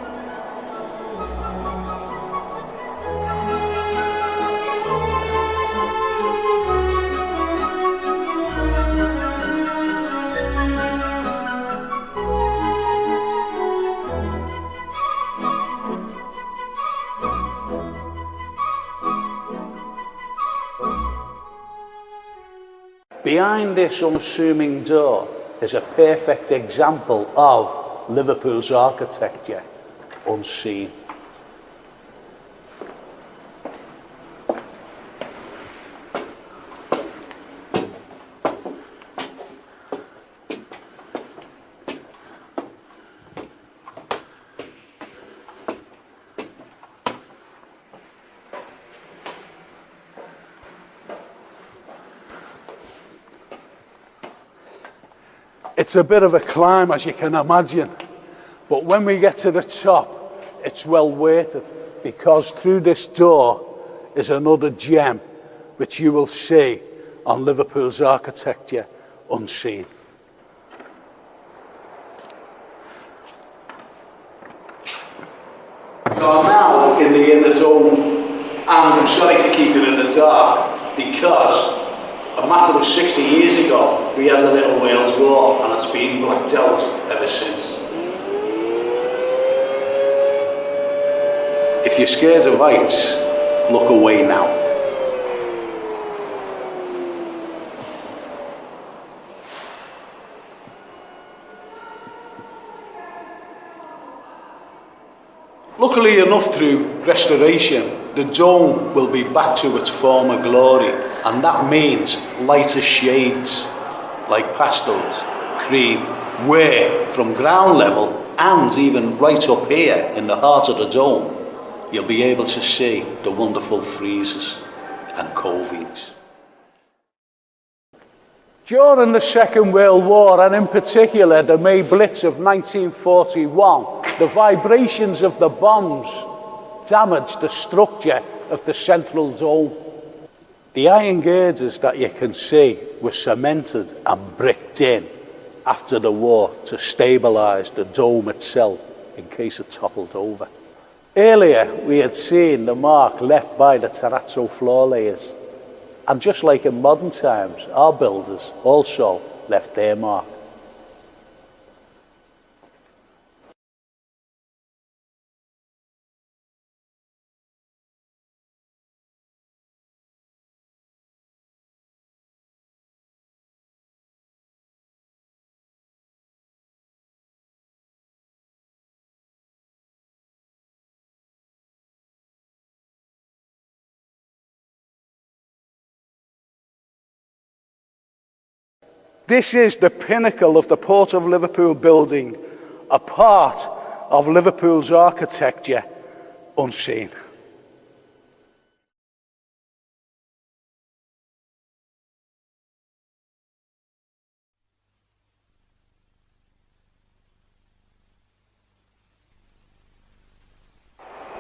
S3: Behind this unassuming door is a perfect example of Liverpool's architecture, unseen. It's a bit of a climb, as you can imagine, but when we get to the top, it's well worth it, because through this door is another gem which you will see on Liverpool's architecture unseen. We are now in the inner dome, and I'm sorry to keep it in the dark, because a matter of 60 years ago, we had a little Wales War, and it's been blacked out ever since. If you're scared of heights, look away now. Luckily enough, through restoration, the dome will be back to its former glory, and that means lighter shades like pastels, cream, where from ground level and even right up here in the heart of the dome, you'll be able to see the wonderful friezes and covings. During the Second World War, and in particular the May Blitz of 1941, the vibrations of the bombs damaged the structure of the central dome. The iron girders that you can see were cemented and bricked in after the war to stabilise the dome itself in case it toppled over. Earlier, we had seen the mark left by the terrazzo floor layers. And just like in modern times, our builders also left their mark. This is the pinnacle of the Port of Liverpool building, a part of Liverpool's architecture unseen.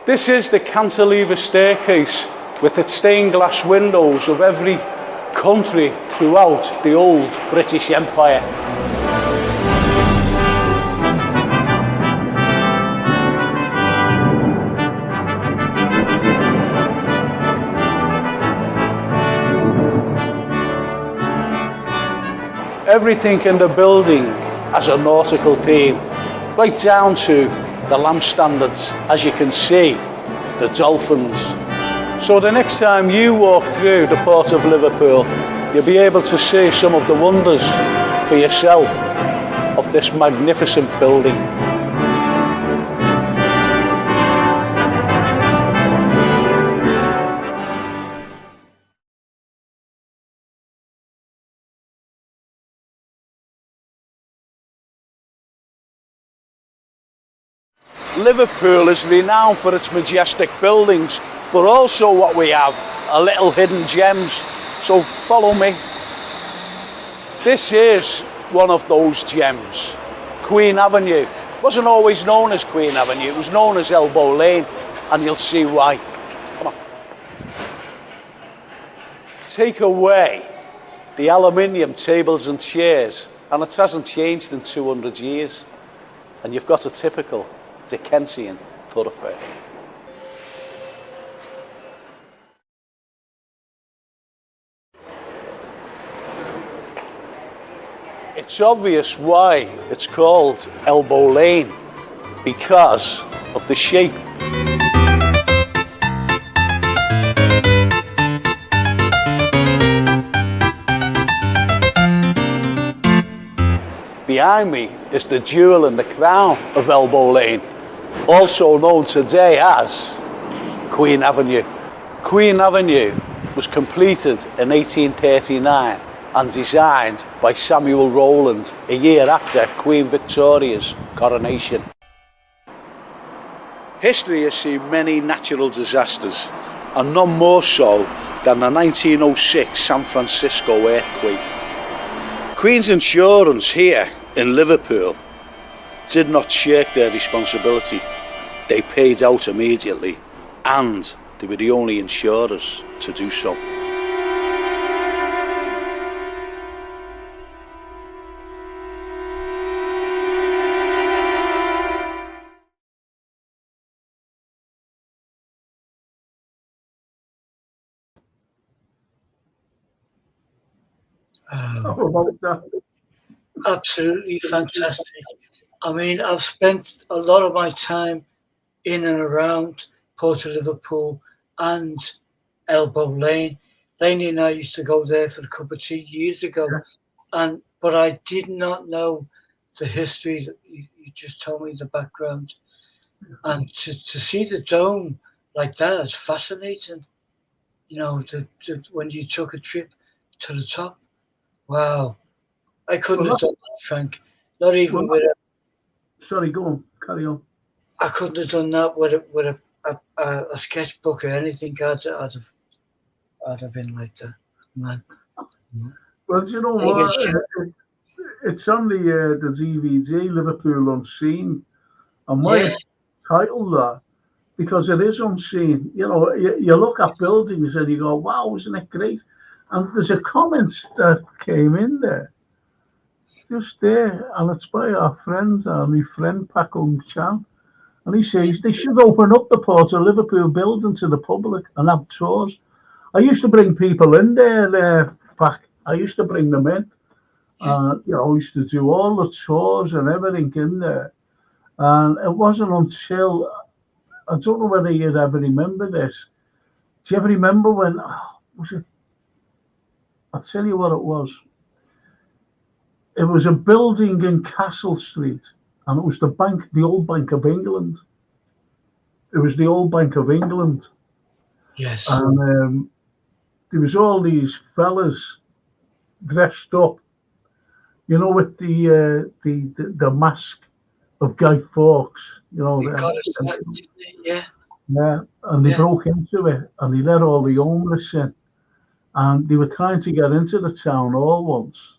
S3: This is the cantilever staircase with its stained glass windows of every country throughout the old British Empire. Everything in the building has a nautical theme, right down to the lamp standards, as you can see, the dolphins. So the next time you walk through the Port of Liverpool, you'll be able to see some of the wonders for yourself of this magnificent building. Liverpool is renowned for its majestic buildings, but also what we have are little hidden gems. So follow me. This is one of those gems, Queen Avenue. It wasn't always known as Queen Avenue, it was known as Elbow Lane, and you'll see why. Come on. Take away the aluminium tables and chairs, and it hasn't changed in 200 years, and you've got a typical Dickensian thoroughfare. It's obvious why it's called Elbow Lane, because of the shape. Behind me is the jewel in the crown of Elbow Lane, also known today as Queen Avenue. Queen Avenue was completed in 1839 and designed by Samuel Rowland a year after Queen Victoria's coronation. History has seen many natural disasters, and none more so than the 1906 San Francisco earthquake. Queen's Insurance here in Liverpool did not shirk their responsibility. They paid out immediately, and they were the only insurers to do so.
S1: How about that?
S2: Absolutely fantastic. I mean, I've spent a lot of my time in and around Port of Liverpool and Elbow Lane. Laney and I used to go there for a cup of tea years ago, but I did not know the history that you just told me, the background. And to see the dome like that is fascinating. You know, when you took a trip to the top, wow. I couldn't have done that, Frank. Not even with a...
S1: Sorry, go on. Carry on.
S2: I couldn't have done that with a sketchbook or anything. I'd have been like that, man.
S1: Well, do you know what? It's on the DVD, Liverpool Unseen. And why it's titled that? Because it is unseen. You know, you look at buildings and you go, wow, isn't it great? And there's a comment that came in there, just there, and it's by our friend, my friend Pak Hung Chan. And he says they should open up the Port of Liverpool building to the public and have tours. I used to bring people in there, Pak. I used to bring them in. You know, I used to do all the tours and everything in there. And it wasn't until, I don't know whether you'd ever remember this. Do you ever remember when, was it? I'll tell you what it was. It was a building in Castle Street, and it was the old Bank of England. It was the old Bank of England.
S2: Yes.
S1: And there was all these fellas dressed up, You know, with the mask of Guy Fawkes. You know,
S2: We got us that, yeah.
S1: yeah, and they
S2: Yeah.
S1: broke into it and they let all the homeless in, and they were trying to get into the town hall once,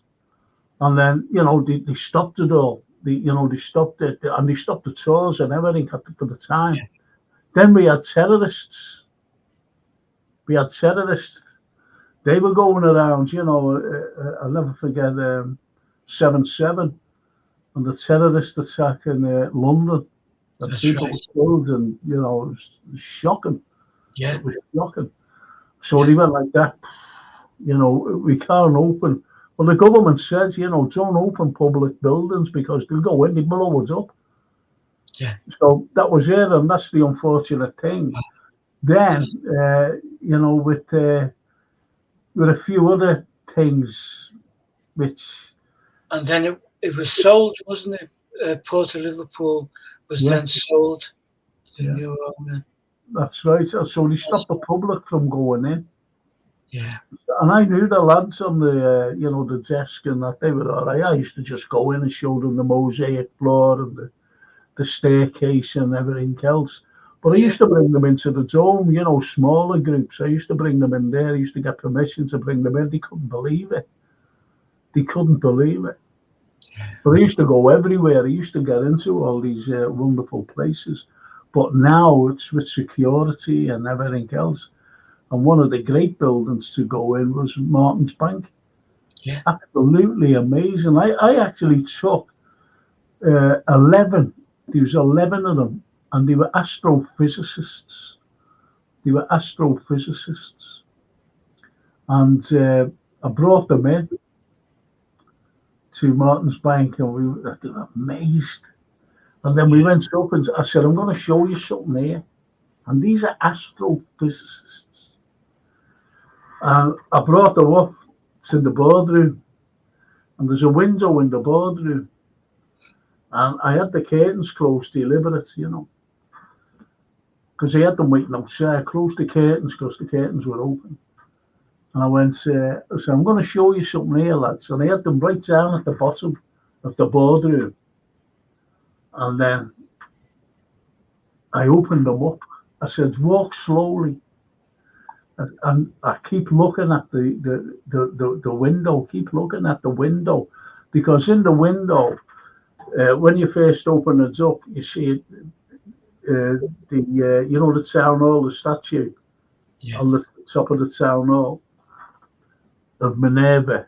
S1: and then they stopped it all. They stopped it, and they stopped the tours and everything for the time.
S2: Yeah.
S1: Then we had terrorists. They were going around. I'll never forget 7/7 and the terrorist attack in London. And
S2: That's
S1: people
S2: right.
S1: were killed, and it was shocking.
S2: Yeah.
S1: It was shocking. So
S2: Yeah.
S1: they went like that. We can't open. Well, the government says, don't open public buildings because they'll go in, they blow it up.
S2: Yeah.
S1: So that was it, and that's the unfortunate thing. Then, with a few other things, which.
S2: And then it was sold, wasn't it? Port of Liverpool was then sold to the new owner.
S1: That's right. So they stopped the public from going in.
S2: Yeah.
S1: And I knew the lads on the, the desk and that, they were all right. I used to just go in and show them the mosaic floor and the staircase and everything else. But I used to bring them into the dome, smaller groups. I used to bring them in there. I used to get permission to bring them in. They couldn't believe it.
S2: Yeah.
S1: But I used to go everywhere. I used to get into all these wonderful places. But now it's with security and everything else. And one of the great buildings to go in was Martin's Bank.
S2: Yeah.
S1: Absolutely amazing. I actually took 11. There was 11 of them, and they were astrophysicists. And I brought them in to Martin's Bank, and they were amazed. And then we went up, and I said, I'm going to show you something here. And these are astrophysicists. And I brought them up to the boardroom, and there's a window in the boardroom, and I had the curtains closed deliberate, because I had them waiting outside. I closed the curtains because the curtains were open. And I said, I'm going to show you something here, lads. And I had them right down at the bottom of the boardroom. And then I opened them up. I said, walk slowly. And I keep looking at the window, because in the window, when you first open it up, you see the town hall, the statue on the top of the town hall of Minerva.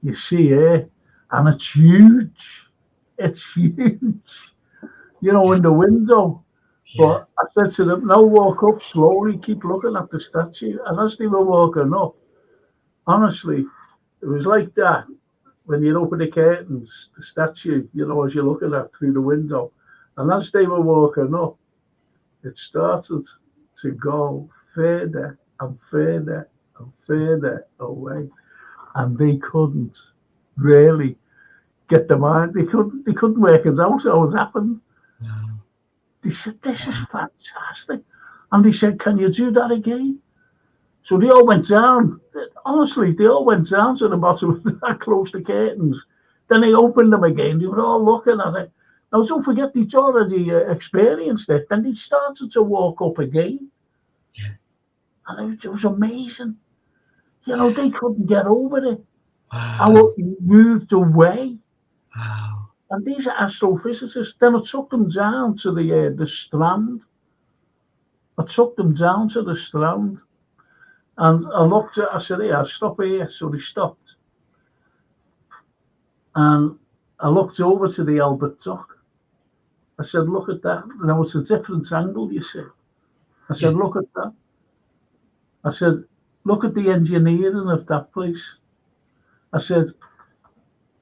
S1: You see here, and it's huge. It's huge, in the window. But I said to them, now walk up slowly, keep looking at the statue. And as they were walking up, honestly, it was like that. When you open the curtains, the statue, as you're looking at through the window. And as they were walking up, it started to go further and further and further away. And they couldn't really get the mind. They couldn't work it out how it happened. They said, this is fantastic. And they said, can you do that again? So they all went down. Honestly, they all went down to the bottom and closed the curtains. Then they opened them again. They were all looking at it. Now, don't forget, they'd already experienced it. Then they started to walk up again.
S2: Yeah.
S1: And it was amazing. They couldn't get over it.
S2: Wow.
S1: How it moved away.
S2: Wow.
S1: And these are astrophysicists. Then I took them down to the Strand. And I looked at, I said, here, stop here. So they stopped. And I looked over to the Albert Dock. I said, look at that. Now it's a different angle, you see. I said, look at that. I said, look at the engineering of that place. I said,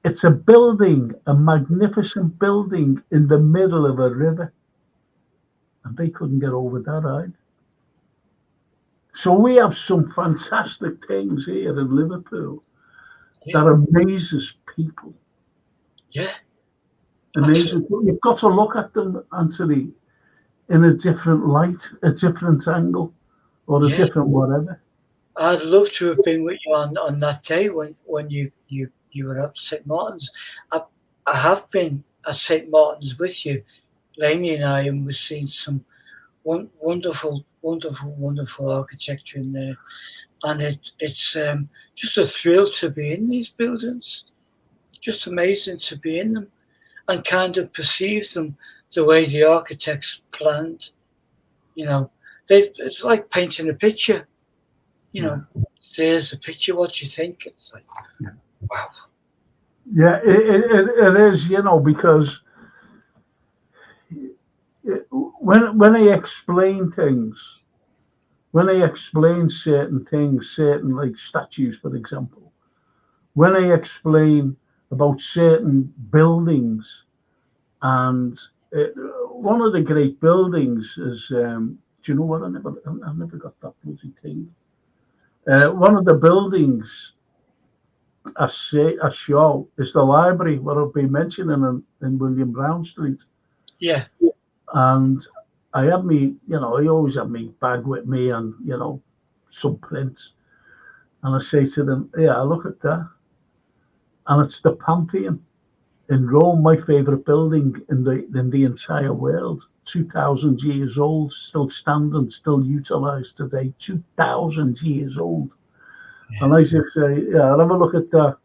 S1: it's a building, a magnificent building in the middle of a river. And they couldn't get over that either. So we have some fantastic things here in Liverpool that amazes people.
S2: Yeah.
S1: Amazing. You've got to look at them, Anthony, in a different light, a different angle, or a different whatever.
S2: I'd love to have been with you on that day when you you were at St Martin's. I have been at St Martin's with you, Lainey and I, and we've seen some wonderful architecture in there, and it's just a thrill to be in these buildings. Just amazing to be in them and kind of perceive them the way the architects planned. You know, it's like painting a picture. You know, there's a picture. What do you think? It's like, wow.
S1: Yeah, it is. You know, because when I explain things, when I explain certain things, certain like statues, for example, when I explain about certain buildings, and one of the great buildings is, do you know what? I never got that bloody thing. One of the buildings I show is the library, what I've been mentioning in William Brown Street.
S2: Yeah.
S1: And I have me, you know, I always have me bag with me and, you know, some prints. And I say to them, yeah, look at that. And it's the Pantheon in Rome, my favourite building in the entire world. 2,000 years old, still standing, still utilised today. 2,000 years old. Yeah. And I just say, yeah, I'll have a look at that.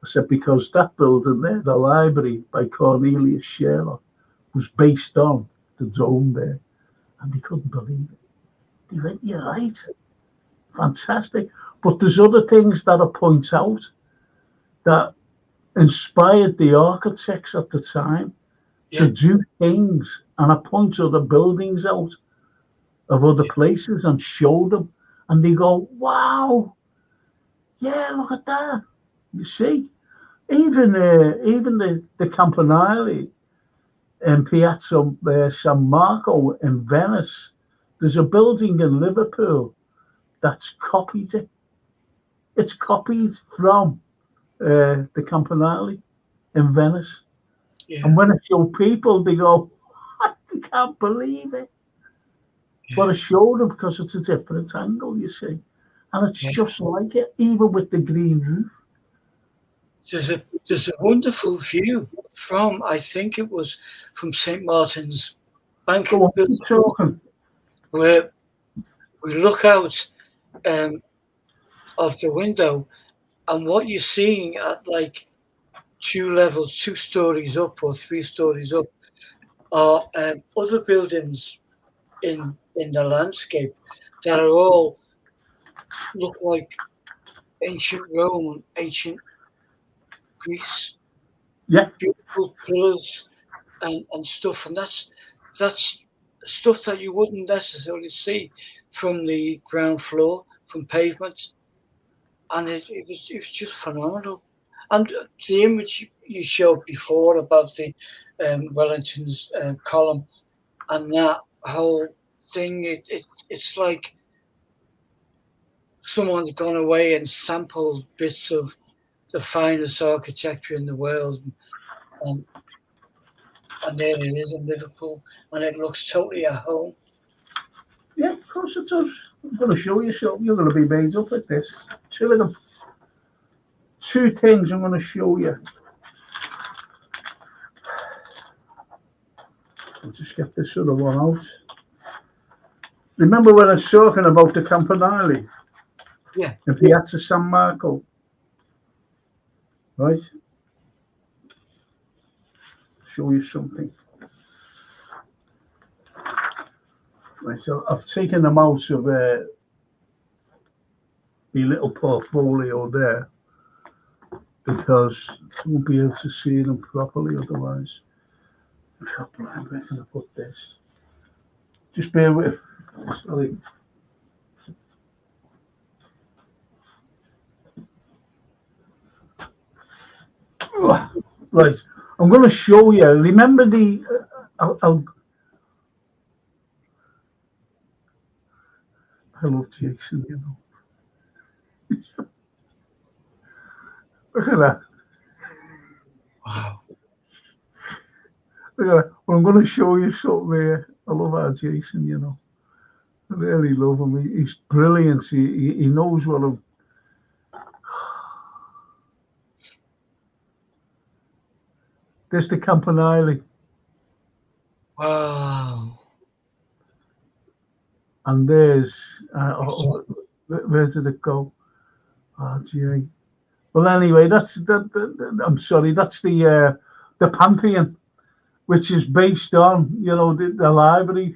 S1: I said, because that building there, the library by Cornelius Sherlock, was based on the dome there. And they couldn't believe it. They went, you're right. Fantastic. But there's other things that I point out that inspired the architects at the time to do things. And I point other buildings out of other places and show them. And they go, wow, yeah, look at that. You see, even the Campanile in Piazza San Marco in Venice, there's a building in Liverpool that's copied it. It's copied from the Campanile in Venice. Yeah. And when I show people, they go, I can't believe it. Yeah. But I show them because it's a different angle, you see. And it's just like it, even with the green roof.
S2: There's a wonderful view from, I think it was from St Martin's Bank, where we look out of the window, and what you're seeing at like 2 stories up or 3 stories up, are other buildings in the landscape that are all look like ancient Rome and ancient Greece.
S1: Yeah,
S2: beautiful pillars and stuff, and that's stuff that you wouldn't necessarily see from the ground floor, from pavement, and it was just phenomenal. And the image you showed before about the Wellington's column and that whole thing, it's like someone's gone away and sampled bits of the finest architecture in the world, and there it is in Liverpool, and it looks totally at home.
S1: Yeah, of course it does. I'm going to show you something. You're going to be made up at this. 2 of them. 2 things I'm going to show you. I'll just get this other one out. Remember when I was talking about the Campanile?
S2: Yeah.
S1: In Piazza San Marco. Right? Show you something. Right, so I've taken them out of the little portfolio there because I won't be able to see them properly otherwise. Where can I put this? Just bear with. Sorry. Right, I'm going to show you. Remember the. I love Jason, you know. Look at that.
S2: Wow.
S1: Look at that. Well, I'm going to show you something here. I love our Jason, you know. I really love him. He's brilliant. He knows what I'm. There's the Campanile.
S2: Wow.
S1: And there's, where did it go? Oh, gee. Well, anyway, I'm sorry, that's the Pantheon, which is based on, you know, the library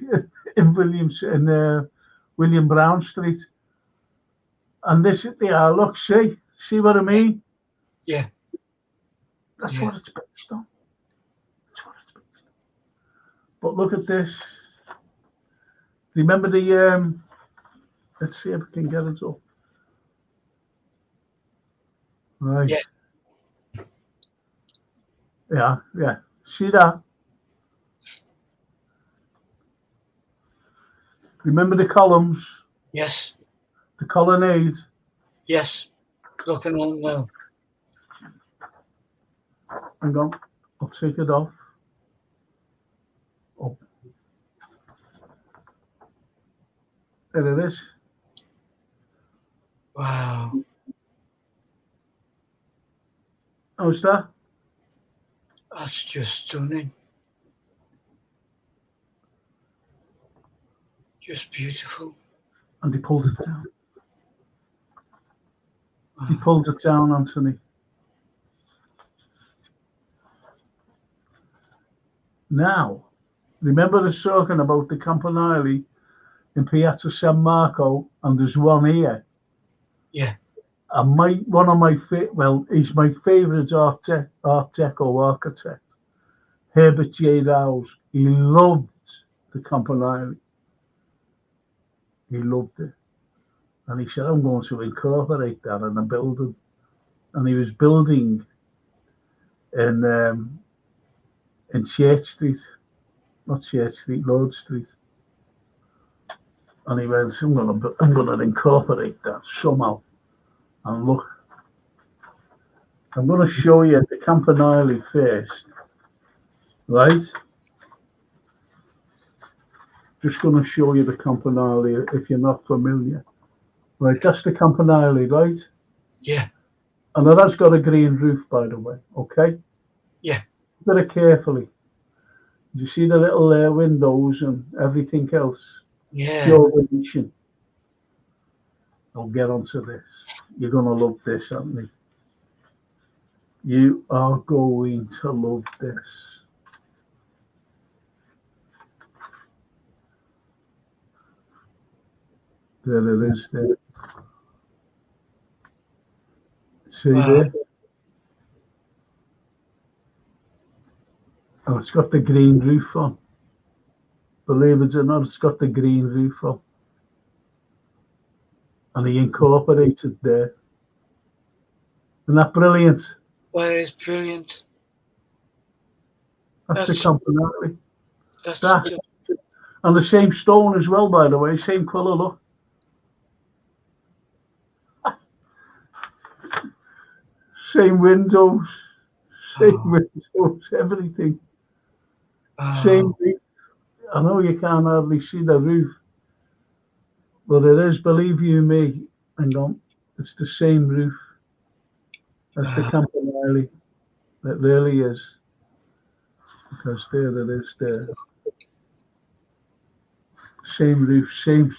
S1: in William Brown Street. And this, yeah, look, see what I mean?
S2: Yeah.
S1: That's what it's based on. That's what it's based on. But look at this. Remember the, let's see if we can get it up. Right. Yeah. See that? Remember the columns?
S2: Yes.
S1: The colonnade?
S2: Yes. Looking on now.
S1: Hang on. I'll take it off. Oh. There it is.
S2: Wow.
S1: How's that?
S2: That's just stunning. Just beautiful.
S1: And he pulled it down. He pulled it down, Anthony. Now, remember us talking about the Campanile in Piazza San Marco, and there's one here.
S2: Yeah.
S1: And he's my favourite art deco architect, Herbert J. Rouse. He loved the Campanile. He loved it. And he said, I'm going to incorporate that in a building. And he was building in Church Street, not Church Street, Lord Street. And he went, I'm going to incorporate that somehow. And look, I'm going to show you the Campanile first, right? Just going to show you the Campanile if you're not familiar. Right, that's the Campanile, right?
S2: Yeah.
S1: And it has got a green roof, by the way, okay?
S2: Yeah.
S1: Look at it carefully. Do you see the little windows and everything else?
S2: Yeah.
S1: Pure Venetian. I'll get onto this. You're going to love this, aren't you? You are going to love this. There it is there. See there? Oh, it's got the green roof on. Believe it or not, it's got the green roof on. And he incorporated there. Isn't that brilliant?
S2: Well, it's brilliant.
S1: That's the Campanile.
S2: That's
S1: and the same stone as well, by the way, same colour, look. Same windows, everything. Same roof. I know you can't hardly see the roof, but it is, believe you me, hang on, it's the same roof. That's the Campanile. It really is. Because there it is there. Same roof,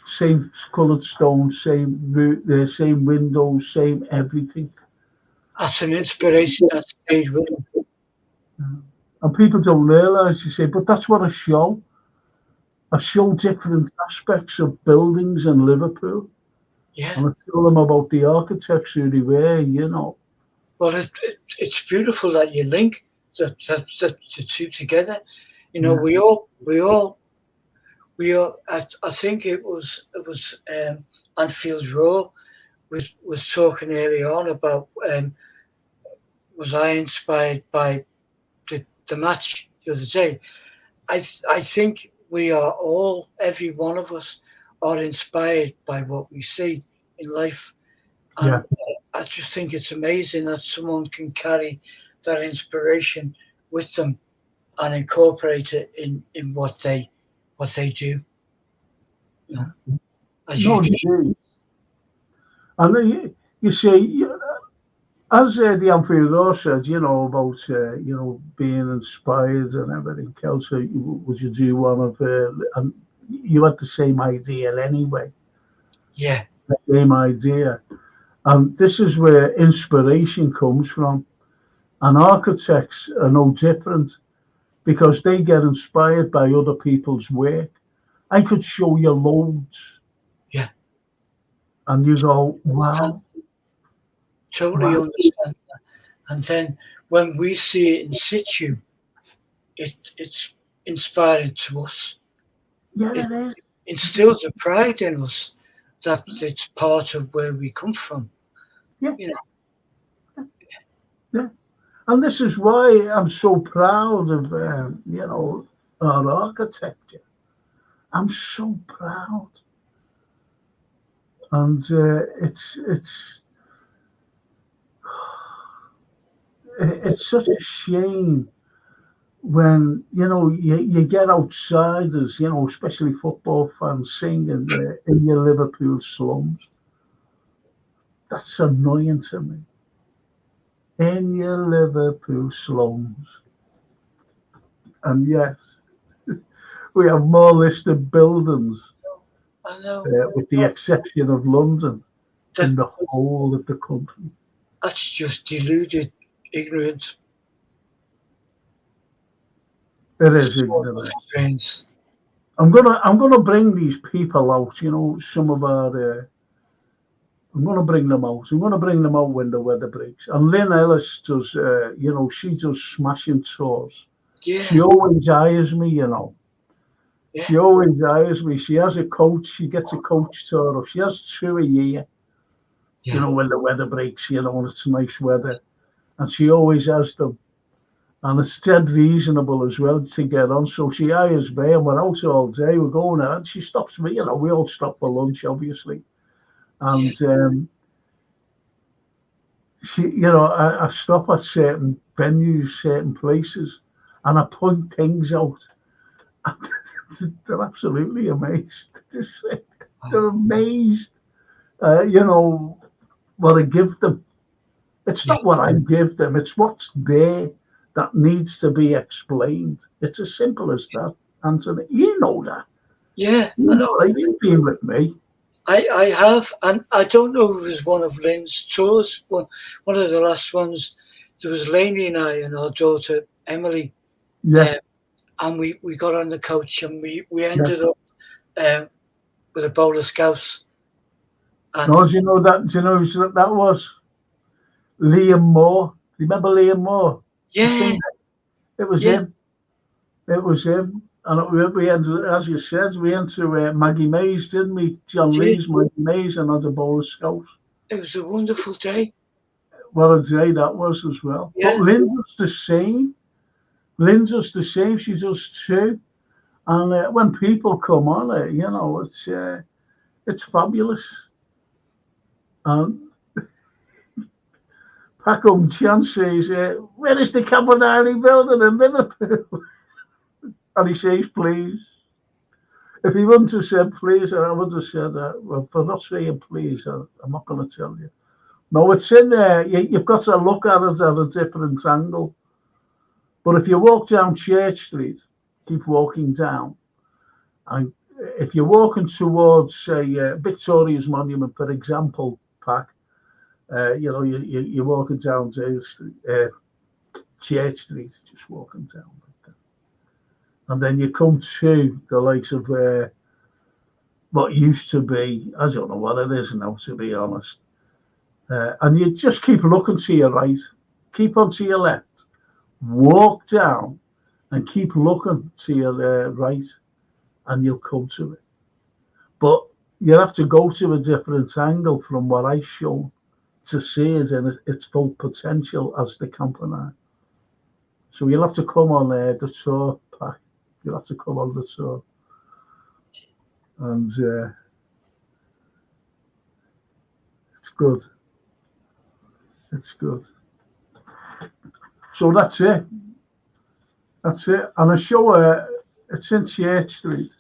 S1: same coloured stone, same roof, same windows, same everything.
S2: That's an inspiration that stayed with him.
S1: And people don't realise, you say, but that's what I show. I show different aspects of buildings in Liverpool.
S2: Yeah.
S1: And I tell them about the architecture they were, you know.
S2: Well, it's beautiful that you link the two together. You know, we all. I think it was Anfield Row was talking earlier on about was I inspired by the match the other day. I think we are all, every one of us, are inspired by what we see in life. And I just think it's amazing that someone can carry that inspiration with them and incorporate it in what they do.
S1: Yeah. No, you do. And you see, As the Amphitheatre said, about being inspired and everything else. So would you do one of? And you had the same idea anyway.
S2: Yeah,
S1: The same idea, and this is where inspiration comes from. And architects are no different because they get inspired by other people's work. I could show you loads,
S2: yeah.
S1: and you go, "Wow,
S2: Totally
S1: wow,
S2: understand that. And then when we see it in situ, it's inspiring to us.
S1: yeah,
S2: It
S1: it is."
S2: instills a pride in us that it's part of where we come from.
S1: Yeah,
S2: You know,
S1: yeah. And this is why I'm so proud of, our architecture. I'm so proud, and it's such a shame when you get outsiders, especially football fans, singing in your Liverpool slums. That's annoying to me. In your Liverpool slums, and yes, we have more listed buildings,
S2: I know
S1: with the exception of London, in
S2: that
S1: the whole of the country.
S2: that's just deluded, ignorant
S1: It is
S2: sort of
S1: ignorance.
S2: brains.
S1: I'm gonna bring these people out. Some of our. I'm gonna bring them out. I'm gonna bring them out when the weather breaks. And Lynn Ellis does. She does smashing tours. She
S2: Yeah,
S1: always hires me.
S2: yeah,
S1: She always hires me. She has a coach. She gets a coach tour. She has two a year.
S2: yeah,
S1: When the weather breaks. And it's nice weather, and she always has them. And it's dead reasonable as well to get on. So she hires me, and we're out all day. We're going out, and she stops me. We all stop for lunch, obviously.
S2: yeah,
S1: And I stop at certain venues, certain places, and I point things out. They're absolutely amazed. They're
S2: oh,
S1: amazed. What I give them. It's
S2: yeah,
S1: not what I give them. It's what's there that needs to be explained. It's as simple as that, Anthony. You know that.
S2: yeah. I
S1: You
S2: know.
S1: know that. You've been with me.
S2: I have, and I don't know if it was one of Lynn's tours. One of the last ones. There was Lainey and I and our daughter Emily,
S1: Yeah,
S2: uh, and we got on the coach and we
S1: yeah.
S2: ended up with a bowl of scouts. And
S1: No, do you know that? Do you know who that was? Liam Moore. Remember Liam Moore, the
S2: yeah,
S1: singer? It was
S2: yeah,
S1: him. It was him. And we entered, as you said, we entered Maggie Mays, didn't we? John
S2: yeah.
S1: Lee's Maggie Mays and had a bowl of scouts.
S2: It was a wonderful day.
S1: What a day that was as well. But
S2: Yeah,
S1: Linda's the same. Linda's the same. She does too. And when people come on it, it's fabulous. And Paco Chan says, "Where is the Cabanari building in Liverpool?" And he says, "Please." If he wouldn't have said please, I would have said, well, for not saying please, I'm not going to tell you. No, it's in there. You've got to look at it at a different angle. But if you walk down Church Street, keep walking down, and if you're walking towards, say, Victoria's Monument, for example, Pac, you're walking down to Church Street, just walking down like that. And then you come to the likes of what used to be, I don't know what it is now, to be honest. And you just keep looking to your right, keep on to your left, walk down, and keep looking to your right, and you'll come to it. But you have to go to a different angle from what I show to see it in its full potential as the Campanile. So you'll have to come on the tour, Pack. You'll have to come on the tour. And it's good. It's good. So that's it. That's it. And I show it's in Church Street.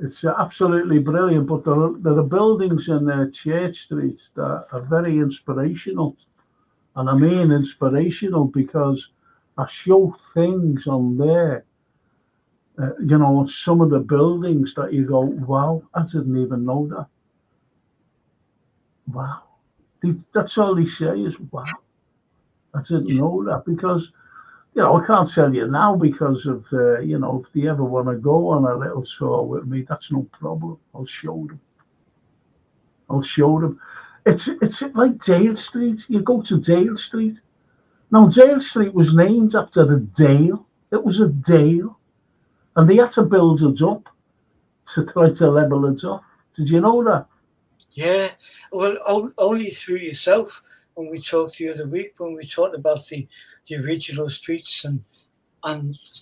S1: It's absolutely brilliant. But there are buildings in Church Street that are very inspirational. And I mean inspirational because I show things on there, some of the buildings that you go, wow, I didn't even know that. Wow. That's all they say is, wow, I didn't know that. Because, I can't tell you now because of, if they ever want to go on a little tour with me, that's no problem. I'll show them. It's like Dale Street. You go to Dale Street. Now, Dale Street was named after a dale. It was a dale. And they had to build it up to try to level it off. Did you know that?
S2: Yeah. Well, only through yourself when we talked the other week, when we talked about the original streets and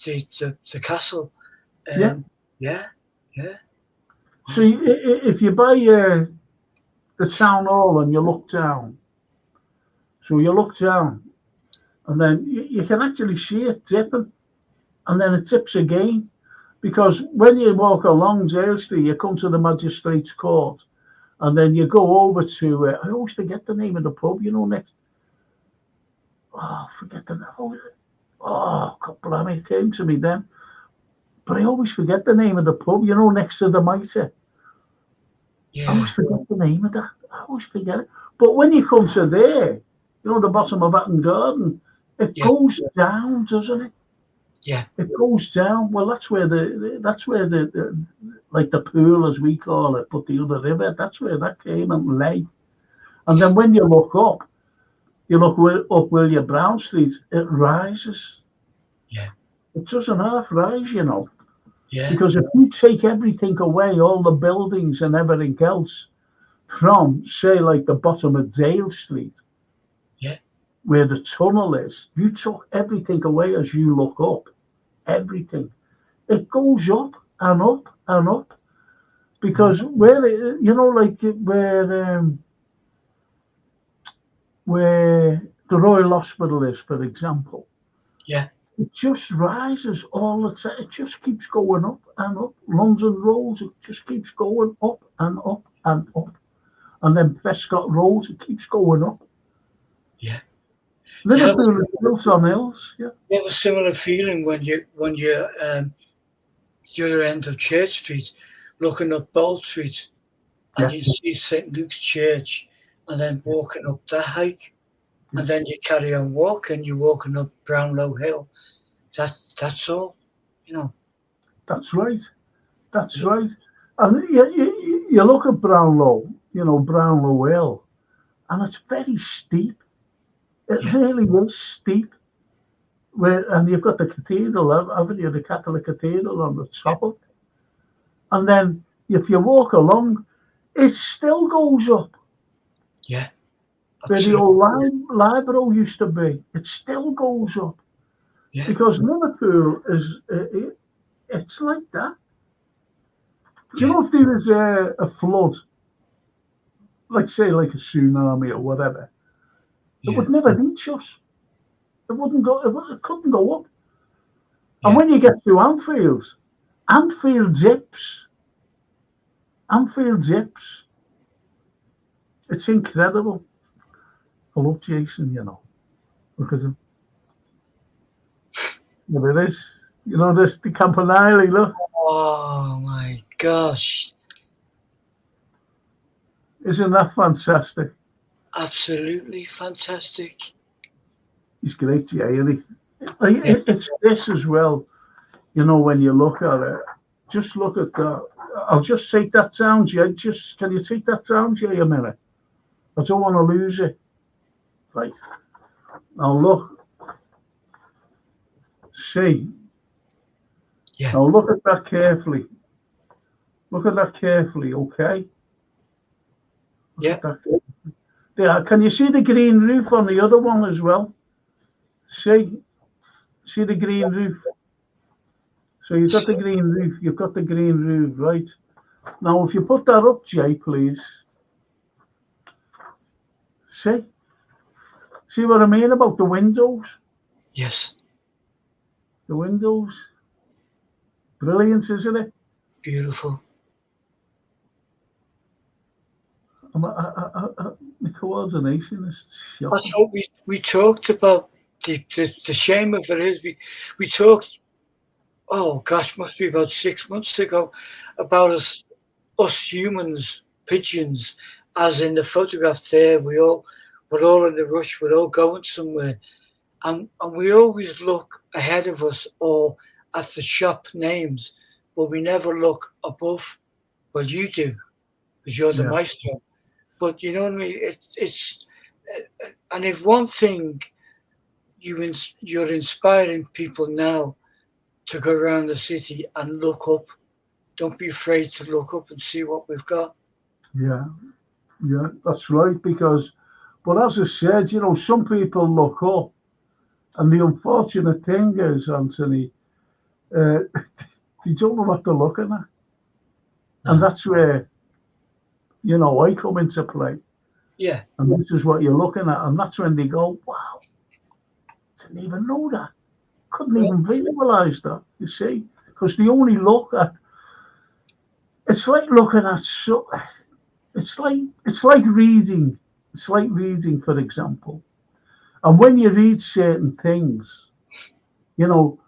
S2: the castle.
S1: Yeah.
S2: Yeah.
S1: So if you buy the town hall and you look down, and then you can actually see it dipping, and then it tips again. Because when you walk along Dale Street, you come to the Magistrates Court, and then you go over to, I always forget the name of the pub, next. Oh, forget the name. Oh, God blimey, it came to me then. But I always forget the name of the pub, next to the Mitre.
S2: Yeah.
S1: I always forget the name of that. I always forget it. But when you come to there, the bottom of Hatton Garden, it goes down, doesn't it?
S2: Yeah.
S1: It goes down. Well, that's where the like the pool, as we call it, but the other river, that's where that came and lay. And then when you look up up William Brown Street, it rises.
S2: Yeah.
S1: It doesn't half rise,
S2: Yeah.
S1: Because if you take everything away, all the buildings and everything else, from, say, like the bottom of Dale Street, where the tunnel is, you took everything away as you look up, everything. It goes up and up and up. Because where the Royal Hospital is, for example, it just rises all the time. It just keeps going up and up. London Road, it just keeps going up and up and up. And then Prescott Road, it keeps going up.
S2: Yeah.
S1: Liverpool is built on hills. Yeah.
S2: You have a similar feeling when you're the other end of Church Street, looking up Bold Street, and you see St. Luke's Church, and then walking up that hike, and then you carry on walking. You're walking up Brownlow Hill. That's all,
S1: That's right. That's right. And you look at Brownlow, Brownlow Hill, and it's very steep. It really is steep. And you've got the cathedral, haven't you? The Catholic cathedral on the top of it. And then if you walk along, it still goes up.
S2: Yeah.
S1: Where the old library used to be, it still goes up.
S2: Yeah.
S1: Because Liverpool is, it's like that. Do you know if there was a flood, like say like a tsunami or whatever, it would never reach us. It wouldn't go. It couldn't go up. And when you get to Anfield zips. It's incredible. I love Jason, Look at him. There it is. There's the Campanile, look.
S2: Oh my gosh.
S1: Isn't that fantastic?
S2: Absolutely fantastic.
S1: He's great, isn't he? It's this as well, when you look at it, just look at that. I'll just take that down, Jay. Can you take that down, Jay, a minute? I don't want to lose it. Right. Now look. See.
S2: Yeah.
S1: Now look at that carefully. Okay? Yeah. Can you see the green roof on the other one as well? See the green roof? So you've got the green roof, right? Now, if you put that up, Jay, please. See what I mean about the windows?
S2: Yes.
S1: The windows. Brilliant, isn't it?
S2: Beautiful.
S1: The coordination is
S2: That's
S1: shocking.
S2: what we talked about. The shame of it is we talked, oh gosh, must be about 6 months ago, about us humans, pigeons, as in the photograph there. We're all in the rush. We're all going somewhere, and we always look ahead of us or at the shop names, but we never look above. Well, you do, because you're the
S1: Yeah,
S2: maestro. But you know what I mean. It's and if one thing you're inspiring people now to go around the city and look up. Don't be afraid to look up and see what we've got.
S1: yeah, yeah. That's right. Because, but as I said, some people look up, and the unfortunate thing is, Anthony, uh, they don't know what they're looking at, and
S2: No.
S1: that's where I come into play.
S2: Yeah.
S1: And this is what you're looking at, and that's when they go, "Wow, didn't even know that, couldn't
S2: Well,
S1: even visualize that." You see, because they only look at. It's like looking at so. It's like reading. It's like reading, for example. And when you read certain things, you know,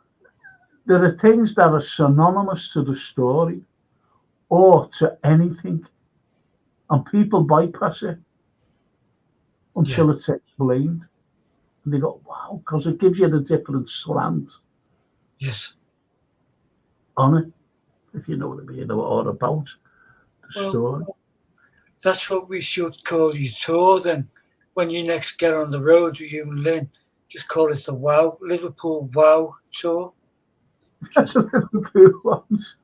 S1: there are things that are synonymous to the story or to anything, and people bypass it
S2: yeah.
S1: until it's explained. And they go, wow, because it gives you the different slant
S2: Yes.
S1: on it, if you know what I mean, or about the
S2: Well,
S1: story.
S2: that's what we should call your tour then. When you next get on the road with you and Lynn, just call it the Liverpool Wow Tour.
S1: That's a Liverpool ones.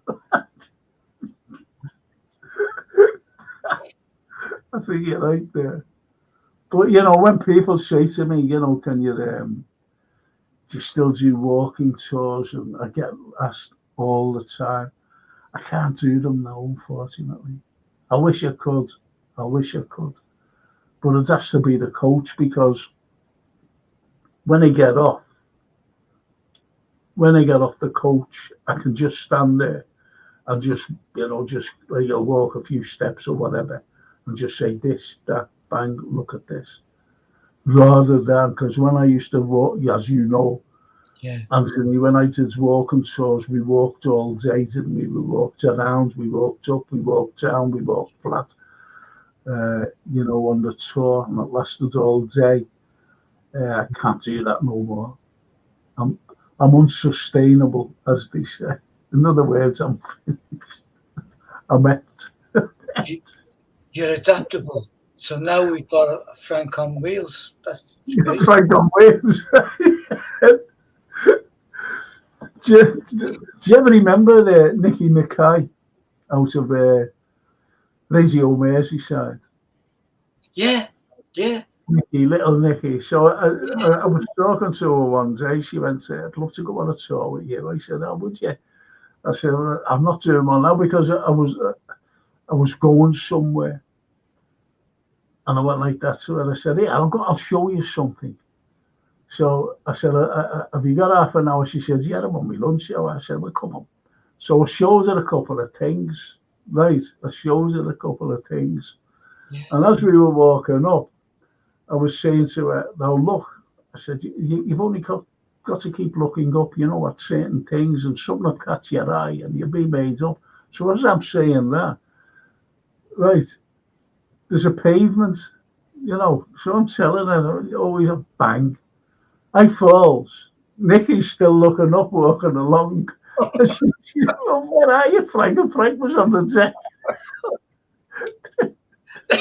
S1: I think you're right there. But when people say to me, can do you still do walking tours? And I get asked all the time. I can't do them now, unfortunately. I wish I could. I wish I could. But it has to be the coach, because when I get off, the coach, I can just stand there and just walk a few steps or whatever, and just say this, that, bang, look at this. Rather than, because when I used to walk, as you know,
S2: Yeah.
S1: Anthony, when I did walking tours, we walked all day, didn't we? We walked around, we walked up, we walked down, we walked flat, on the tour, and it lasted all day. I can't do that no more. I'm, I'm unsustainable, as they say. In other words, I'm empty.
S2: You, you're adaptable. So now we've got a Frank on wheels. That's
S1: You're
S2: great.
S1: Frank on wheels. Do you ever remember Nicky Mackay out of Radio Merseyside?
S2: Yeah. Yeah.
S1: Nicky, little Nicky. So
S2: Yeah.
S1: I was talking to her one day. She went, "I'd love to go on a tour with you." I said, "Oh, would you?" I said, "Well, I'm not doing one now, because I was going somewhere." And I went like that to her. I said, "Hey, I'll show you something." So I said, "Have you got half an hour?" She said, "Yeah, I'm on my lunch hour." I said, "Well, come on." So I showed her a couple of things. Right, I showed her a couple of things.
S2: Yeah.
S1: And as we were walking up, I was saying to her, "Now look," I said, "you've only got to keep looking up, at certain things, and something will catch your eye and you'll be made up." So as I'm saying that, right, there's a pavement, so I'm telling her, always a bang. I falls. Nicky's still looking up, walking along. And she "Oh, where are you, Frank?" And Frank was on the deck.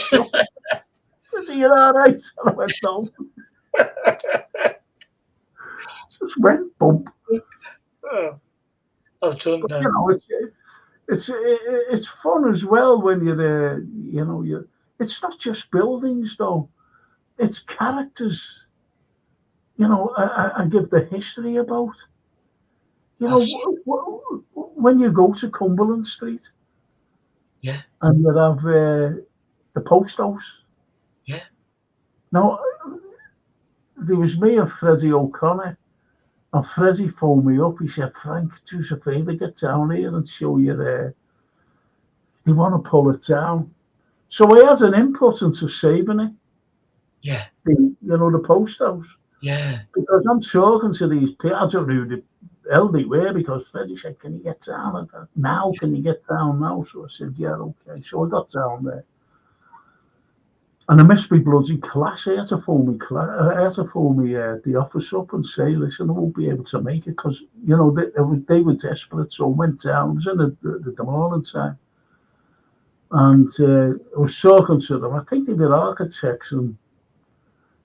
S1: So I said, "You're all right?" And I went, "No." Just went bump.
S2: Oh, I've done
S1: But
S2: that.
S1: it's fun as well when you're there. It's not just buildings though. It's characters. I give the history about.
S2: That's,
S1: When you go to Cumberland Street
S2: yeah.
S1: and you have the post house.
S2: Yeah.
S1: Now there was me and Freddie O'Connor, and Freddie phoned me up. He said, "Frank, do us a favour, get down here and show you there. They want to pull it down." So I had an input into saving it.
S2: Yeah.
S1: The post house.
S2: Yeah.
S1: Because I'm talking to these people. I don't know who the hell they were, because Freddie said, "Can you get down now? Can you get down now?" So I said, "Yeah, okay." So I got down there. And I missed my bloody class. I had to phone the office up and say, "Listen, I won't be able to make it," because they were desperate. So I went down. It was in the morning time, and I was talking to them. I think they were architects and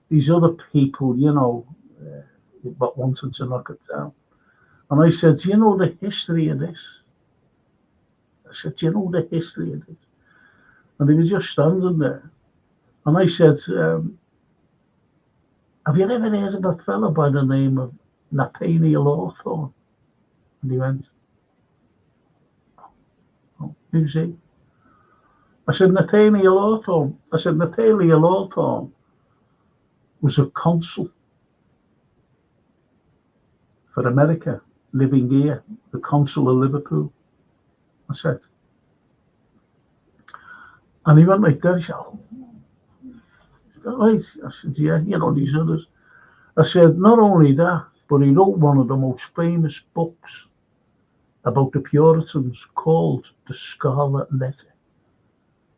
S1: these other people, but wanted to knock it down. And I said, "Do you know the history of this?" I said, "Do you know the history of this?" And they were just standing there. And I said, "Have you ever heard of a fellow by the name of Nathaniel Hawthorne?" And he went, "Oh, who's he?" I said, "Nathaniel Hawthorne." I said, "Nathaniel Hawthorne was a consul for America living here, the consul of Liverpool." I said, and he went like that. He said, "Oh, is that right?" I said, "Yeah, these others." I said, "Not only that, but he wrote one of the most famous books about the Puritans called The Scarlet Letter,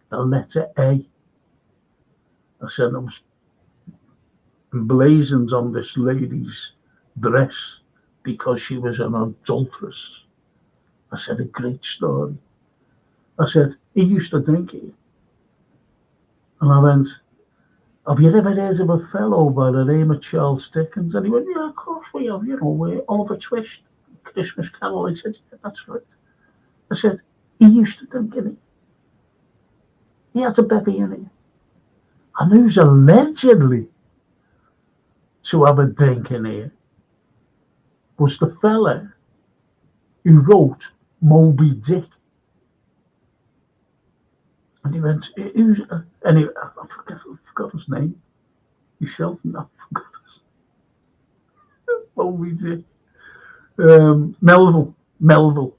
S1: the letter A." I said, "It was emblazoned on this lady's dress because she was an adulteress." I said, "A great story." I said, "He used to drink it." And I went, "Have you ever heard of a fellow by the name of Charles Dickens?" And he went, "Yeah, of course we have, Oliver Twist, Christmas Carol." I said, "Yeah, that's right." I said, "He used to drink in it. He had a bevy in it. And who's allegedly to have a drink in here was the fella who wrote Moby Dick." And he went, "Who's?" Anyway, I forgot his name. Yourself? No, I forgot his name. Moby Dick. Melville.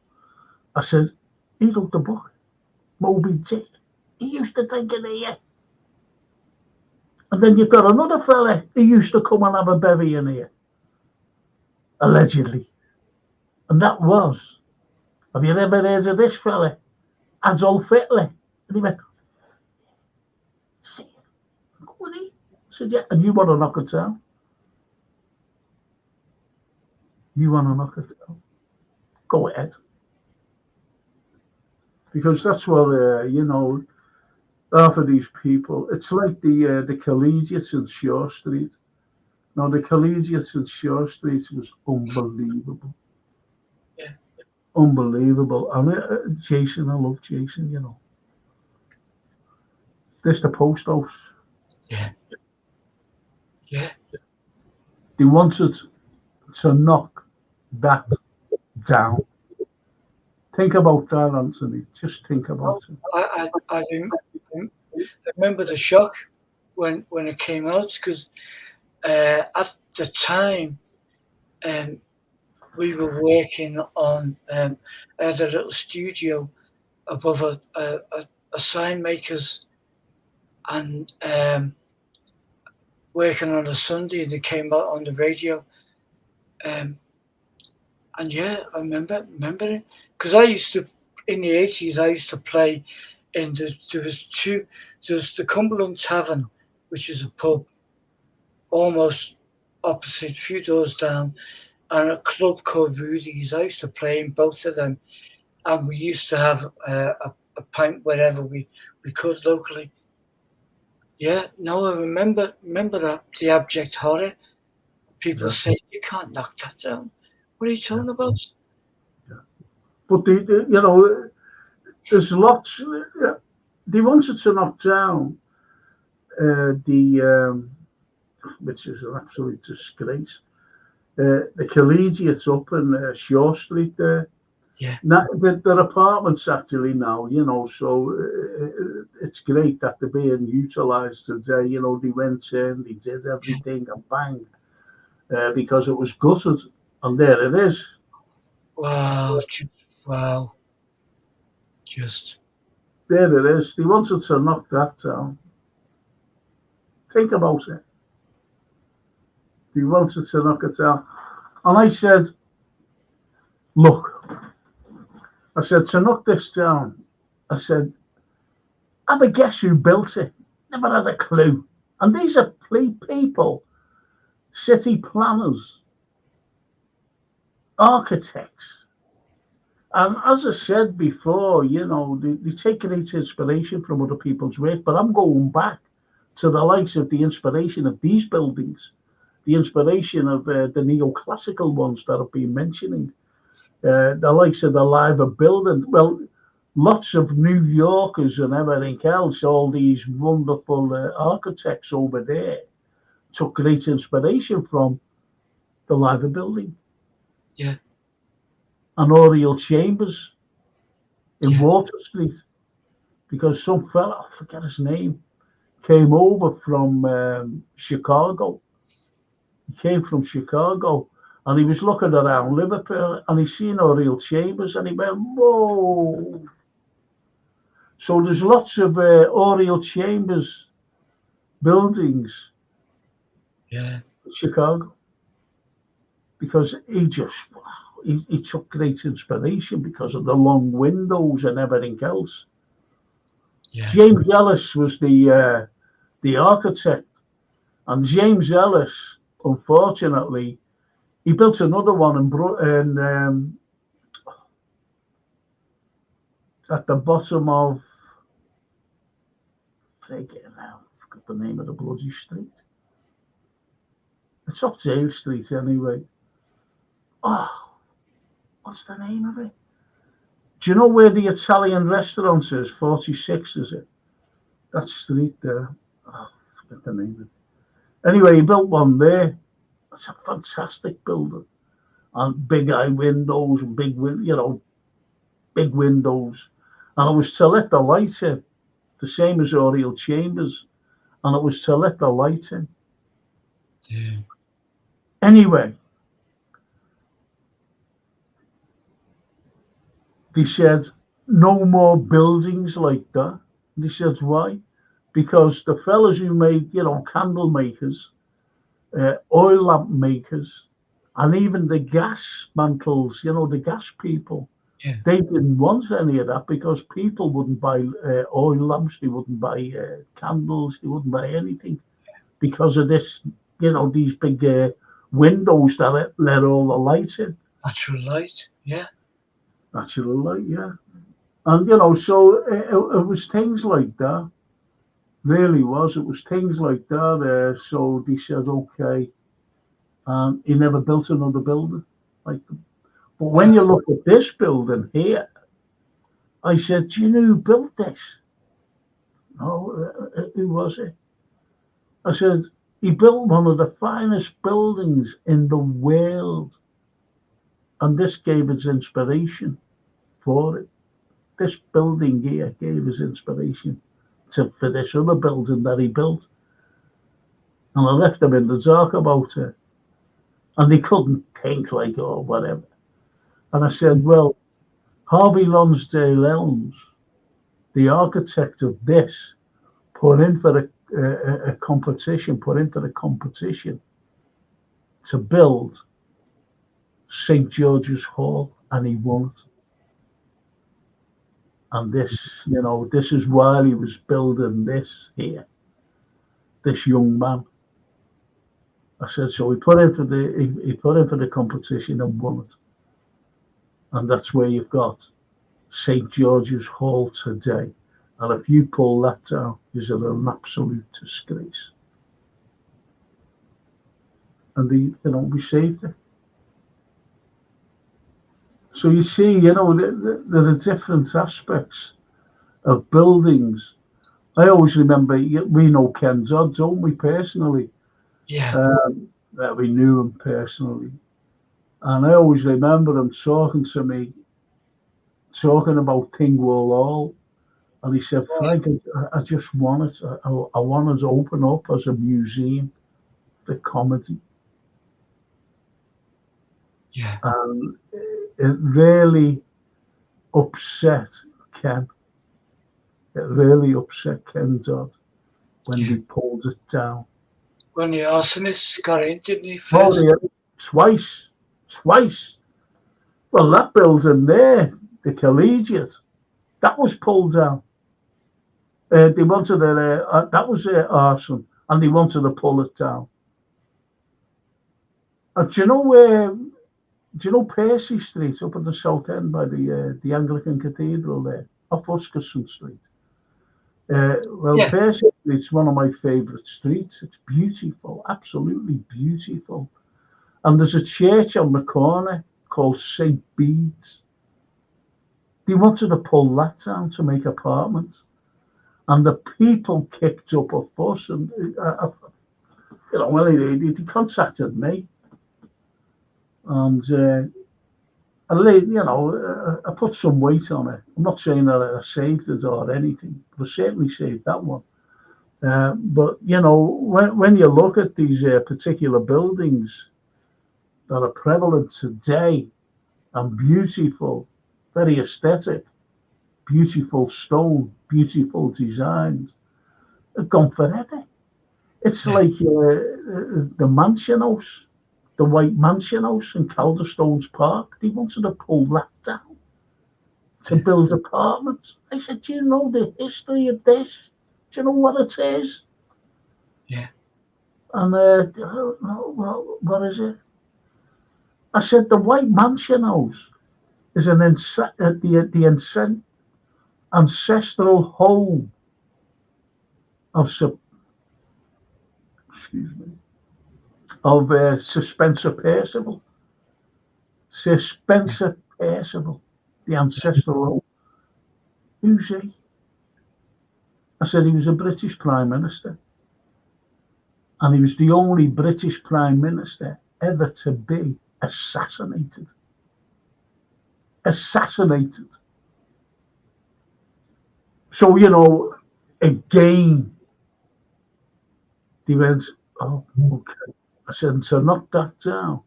S1: I said, "He wrote the book, Moby Dick. He used to drink in here. And then you've got another fella who used to come and have a bevy in here, allegedly. And that was, have you ever heard of this fella, Adolf Hitler?" And he went, "See, go on in." I said, "Yeah, and you want to knock it down? You want to knock it down? Go ahead." Because that's what, half of these people, it's like the collegiate in Shore Street. Now, the collegiate in Shore Street was unbelievable.
S2: Yeah.
S1: Unbelievable. And Jason, I love Jason, This the post house.
S2: Yeah. Yeah.
S1: They wanted to knock that down. Think about that, Anthony. Just think about it.
S2: I remember the shock when it came out, because at the time we were working on a little studio above a sign maker's, and working on a Sunday, and it came out on the radio. And yeah, I remember it, because I used to, in the 80s, I used to play in there was the Cumberland Tavern, which is a pub almost opposite, a few doors down, and a club called Rudy's. I used to play in both of them, and we used to have a pint wherever we could locally. Yeah, no, I remember that, the abject horror. People say, "You can't knock that down. What are you talking about?"
S1: But there's lots. They wanted to knock down which is an absolute disgrace. The collegiate up in Shore Street there.
S2: Yeah.
S1: Now, their apartments actually now, so it's great that they're being utilised today. They went in, they did everything, and bang, because it was gutted, and there it is.
S2: Wow. Wow. Just.
S1: there it is. They wanted to knock that down. Think about it. They wanted to knock it down. And I said, look, I said, to knock this down, I said, have a guess who built it. Never had a clue. And these are people, city planners, architects. And as I said before, you know, they take great inspiration from other people's work, but I'm going back to the likes of the inspiration of these buildings, the inspiration of the neoclassical ones that I've been mentioning, the likes of the Liver building. Well, lots of New Yorkers and everything else, all these wonderful architects over there took great inspiration from the Liver building.
S2: Yeah.
S1: And Oriel Chambers in Water Street, because some fella, I forget his name, came over from Chicago. He came from Chicago and he was looking around Liverpool and he seen Oriel Chambers and he went, whoa. So there's lots of Oriel Chambers buildings in Chicago, because he just, he took great inspiration because of the long windows and everything else. Yeah. James Ellis was the architect, and James Ellis, unfortunately, he built another one in at the bottom of, I forgot the name of the bloody street. It's off Jail Street anyway. Oh, what's the name of it? Do you know where the Italian restaurant is? 46, is it? That street there. Oh, I forget the name of it. Anyway, he built one there. It's a fantastic building. And big eye windows, big windows. And it was to let the light in, the same as Oriel Chambers. And it was to let the light in.
S2: Yeah.
S1: Anyway, they said, no more buildings like that. They said, why? Because the fellas who made, candle makers, oil lamp makers, and even the gas mantles, the gas people, they didn't want any of that because people wouldn't buy oil lamps, they wouldn't buy candles, they wouldn't buy anything because of this, these big windows that let all the light in.
S2: Natural light, yeah.
S1: Natural light, yeah. And, so it was things like that. Really was. It was things like that. So they said, okay. He never built another building like them. But when you look at this building here, I said, do you know who built this? No, who was it? I said, he built one of the finest buildings in the world. And this gave us inspiration for it. This building here gave us inspiration for this other building that he built. And I left them in the dark about it. And they couldn't think like, oh, whatever. And I said, well, Harvey Lonsdale Elms, the architect of this, put in for a competition to build St. George's Hall, and he won it. And this, this is while he was building this here, this young man. I said, so he put in for the competition and won it. And that's where you've got St. George's Hall today. And if you pull that down, is it an absolute disgrace? And we saved it. So you see, there are different aspects of buildings. I always remember, we know Ken Dodd, don't we, personally?
S2: Yeah.
S1: That we knew him personally. And I always remember him talking to me, talking about Thingwall Hall. And he said, Frank, I just want it. I want it to open up as a museum for comedy.
S2: Yeah.
S1: And it really upset Ken It really upset Ken Dodd when they pulled it down.
S2: When the arsonists got in, didn't he,
S1: Oh,
S2: first?
S1: twice. Well, that building there, the Collegiate, that was pulled down. They wanted that was arson, and they wanted to pull it down. Do you know Percy Street up at the south end by the Anglican Cathedral there, off Uskerson Street? Well,
S2: Yeah.
S1: Percy Street's one of my favourite streets. It's beautiful, absolutely beautiful. And there's a church on the corner called St. Bede's. They wanted to pull that down to make apartments. And the people kicked up a fuss, and well, he contacted me, and I put some weight on it. I'm not saying that I saved it or anything, but I certainly saved that one. But when you look at these particular buildings that are prevalent today and beautiful, very aesthetic, beautiful stone, beautiful designs, they're gone forever. It's like the Mansion House, the White Mansion House in Calderstones Park. They wanted to pull that down to build apartments. I said, do you know the history of this? Do you know what it is?
S2: Yeah.
S1: And well, what is it? I said, the White Mansion House is the ancestral home of Sir Spencer Percival. Sir Spencer Percival, the ancestral home. Who's he? I said he was a British Prime Minister. And he was the only British Prime Minister ever to be assassinated. Assassinated. So, again, they went, oh, okay. I said, so knock that down.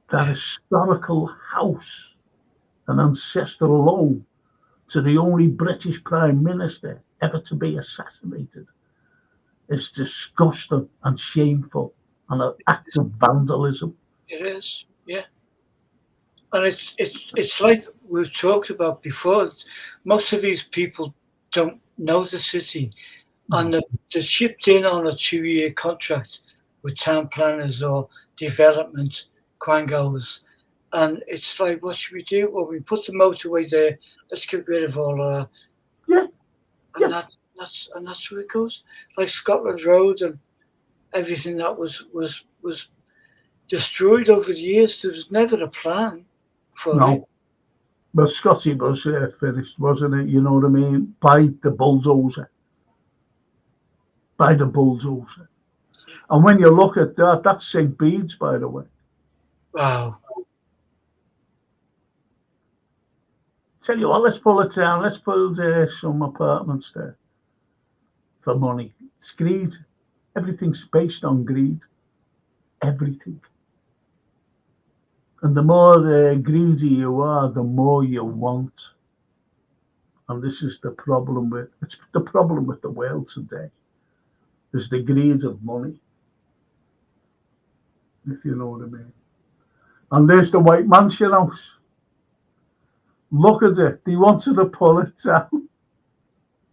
S1: That historical house, an ancestral home to the only British Prime Minister ever to be assassinated, is disgusting and shameful and an act of vandalism.
S2: It is, yeah. And it's like we've talked about before. Most of these people don't know the city, and they're shipped in on a 2-year contract with town planners or development quangos. And it's like, what should we do? Well, we put the motorway there. Let's get rid of all our.
S1: Yeah.
S2: And that's where it goes. Like Scotland Road and everything that was destroyed over the years. There was never a plan for it.
S1: No. Well, Scotty was finished, wasn't it? You know what I mean? By the bulldozer. And when you look at that, that's St. Bede's, by the way.
S2: Wow.
S1: Tell you what, let's pull it down. Let's build some apartments there for money. It's greed. Everything's based on greed. Everything. And the more greedy you are, the more you want. And this is the problem with the world today. There's the greed of money, if you know what I mean. And there's the White Mansion House. Look at it. They wanted to pull it down.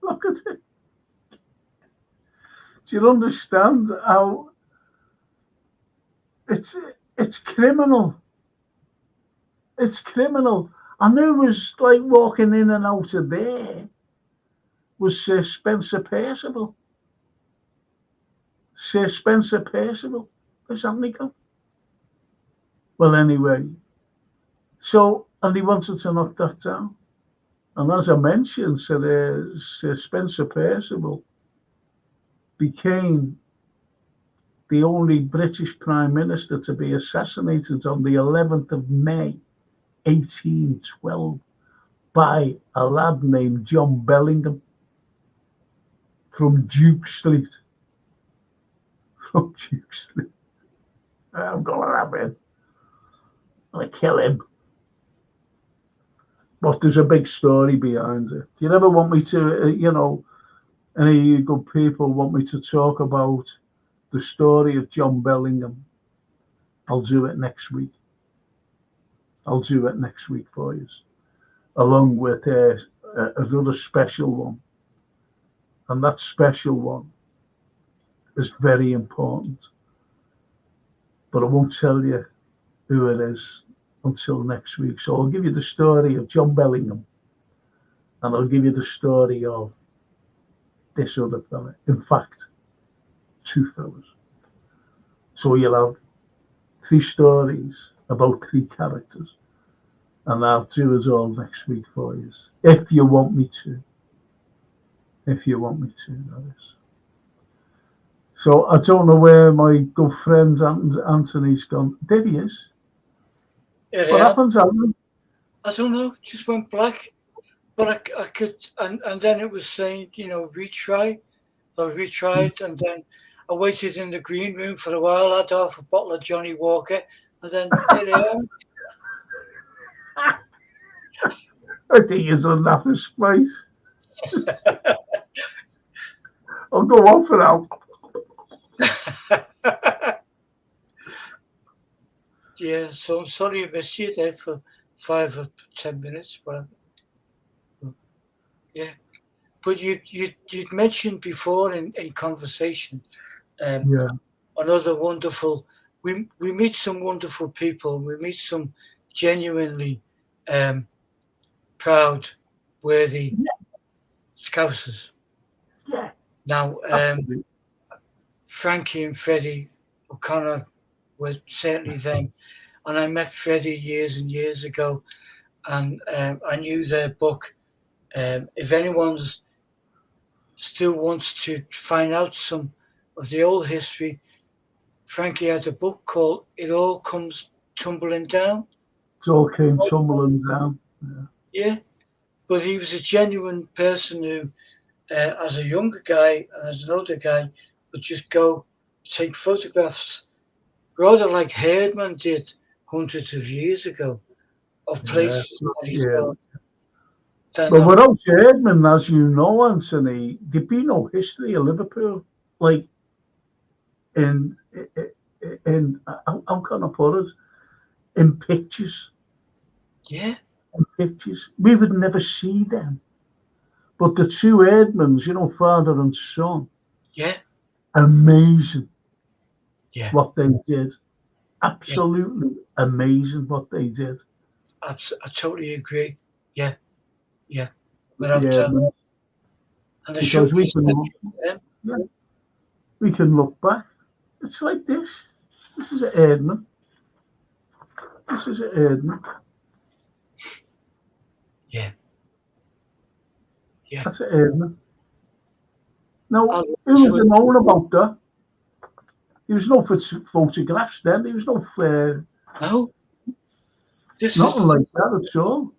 S1: Look at it. Do you understand how it's criminal? It's criminal. And who was like walking in and out of there was Sir Spencer Percival. Sir Spencer Percival. Where's that Nico? Well, anyway. So, and he wanted to knock that down. And as I mentioned, Sir Spencer Percival became the only British Prime Minister to be assassinated on the 11th of May, 1812, by a lad named John Bellingham from Duke Street. From Duke Street. I'm going to have him. I'm going to kill him. but there's a big story behind it. If you ever want me to, any of you good people want me to talk about the story of John Bellingham, I'll do it next week. I'll do it next week for you, along with another special one. And that special one is very important. But I won't tell you who it is until next week. So I'll give you the story of John Bellingham, and I'll give you the story of this other fella. In fact, two fellas. So you'll have 3 stories about 3 characters, and I'll do it all next week for you, if you want me to. If you want me to, that is. So I don't know where my good friend Anthony's gone. There he is.
S2: Yeah,
S1: What happens, Alan?
S2: I don't know. Just went black. But I could, and then it was saying, retry. I retried, and then I waited in the green room for a while. I had half a bottle of Johnny Walker, and then here I am.
S1: I think he's on that space. I'll go on for now.
S2: Yeah, so I'm sorry I missed you there for 5 or 10 minutes, but yeah. But you'd mentioned before in conversation, another wonderful. We meet some wonderful people. We meet some genuinely proud, worthy Scousers.
S1: Yeah.
S2: Now, Frankie and Freddie O'Connor were certainly them. And I met Freddie years and years ago, and I knew their book. If anyone's still wants to find out some of the old history, Frankie had a book called It All Comes Tumbling Down.
S1: It all came tumbling down.
S2: Yeah. But he was a genuine person who, as a younger guy and as an older guy, would just go take photographs, rather like Herdman did hundreds of years ago, of places that he saw.
S1: But without Herdman, as you know, Anthony, there'd be no history of Liverpool. Like, in how can I put it? In pictures.
S2: Yeah.
S1: In pictures. We would never see them. But the 2 Herdmans, father and son.
S2: Yeah.
S1: Amazing.
S2: Yeah.
S1: What they did. Absolutely amazing what they did.
S2: I totally agree. Yeah. Yeah.
S1: And
S2: because
S1: we can look back. It's like this. This is an Erdman. This is an Erdman.
S2: Yeah. Yeah.
S1: That's an Erdman. Now, who would have known about that? There was no photographs then. There was no
S2: no.
S1: Nothing like that at all.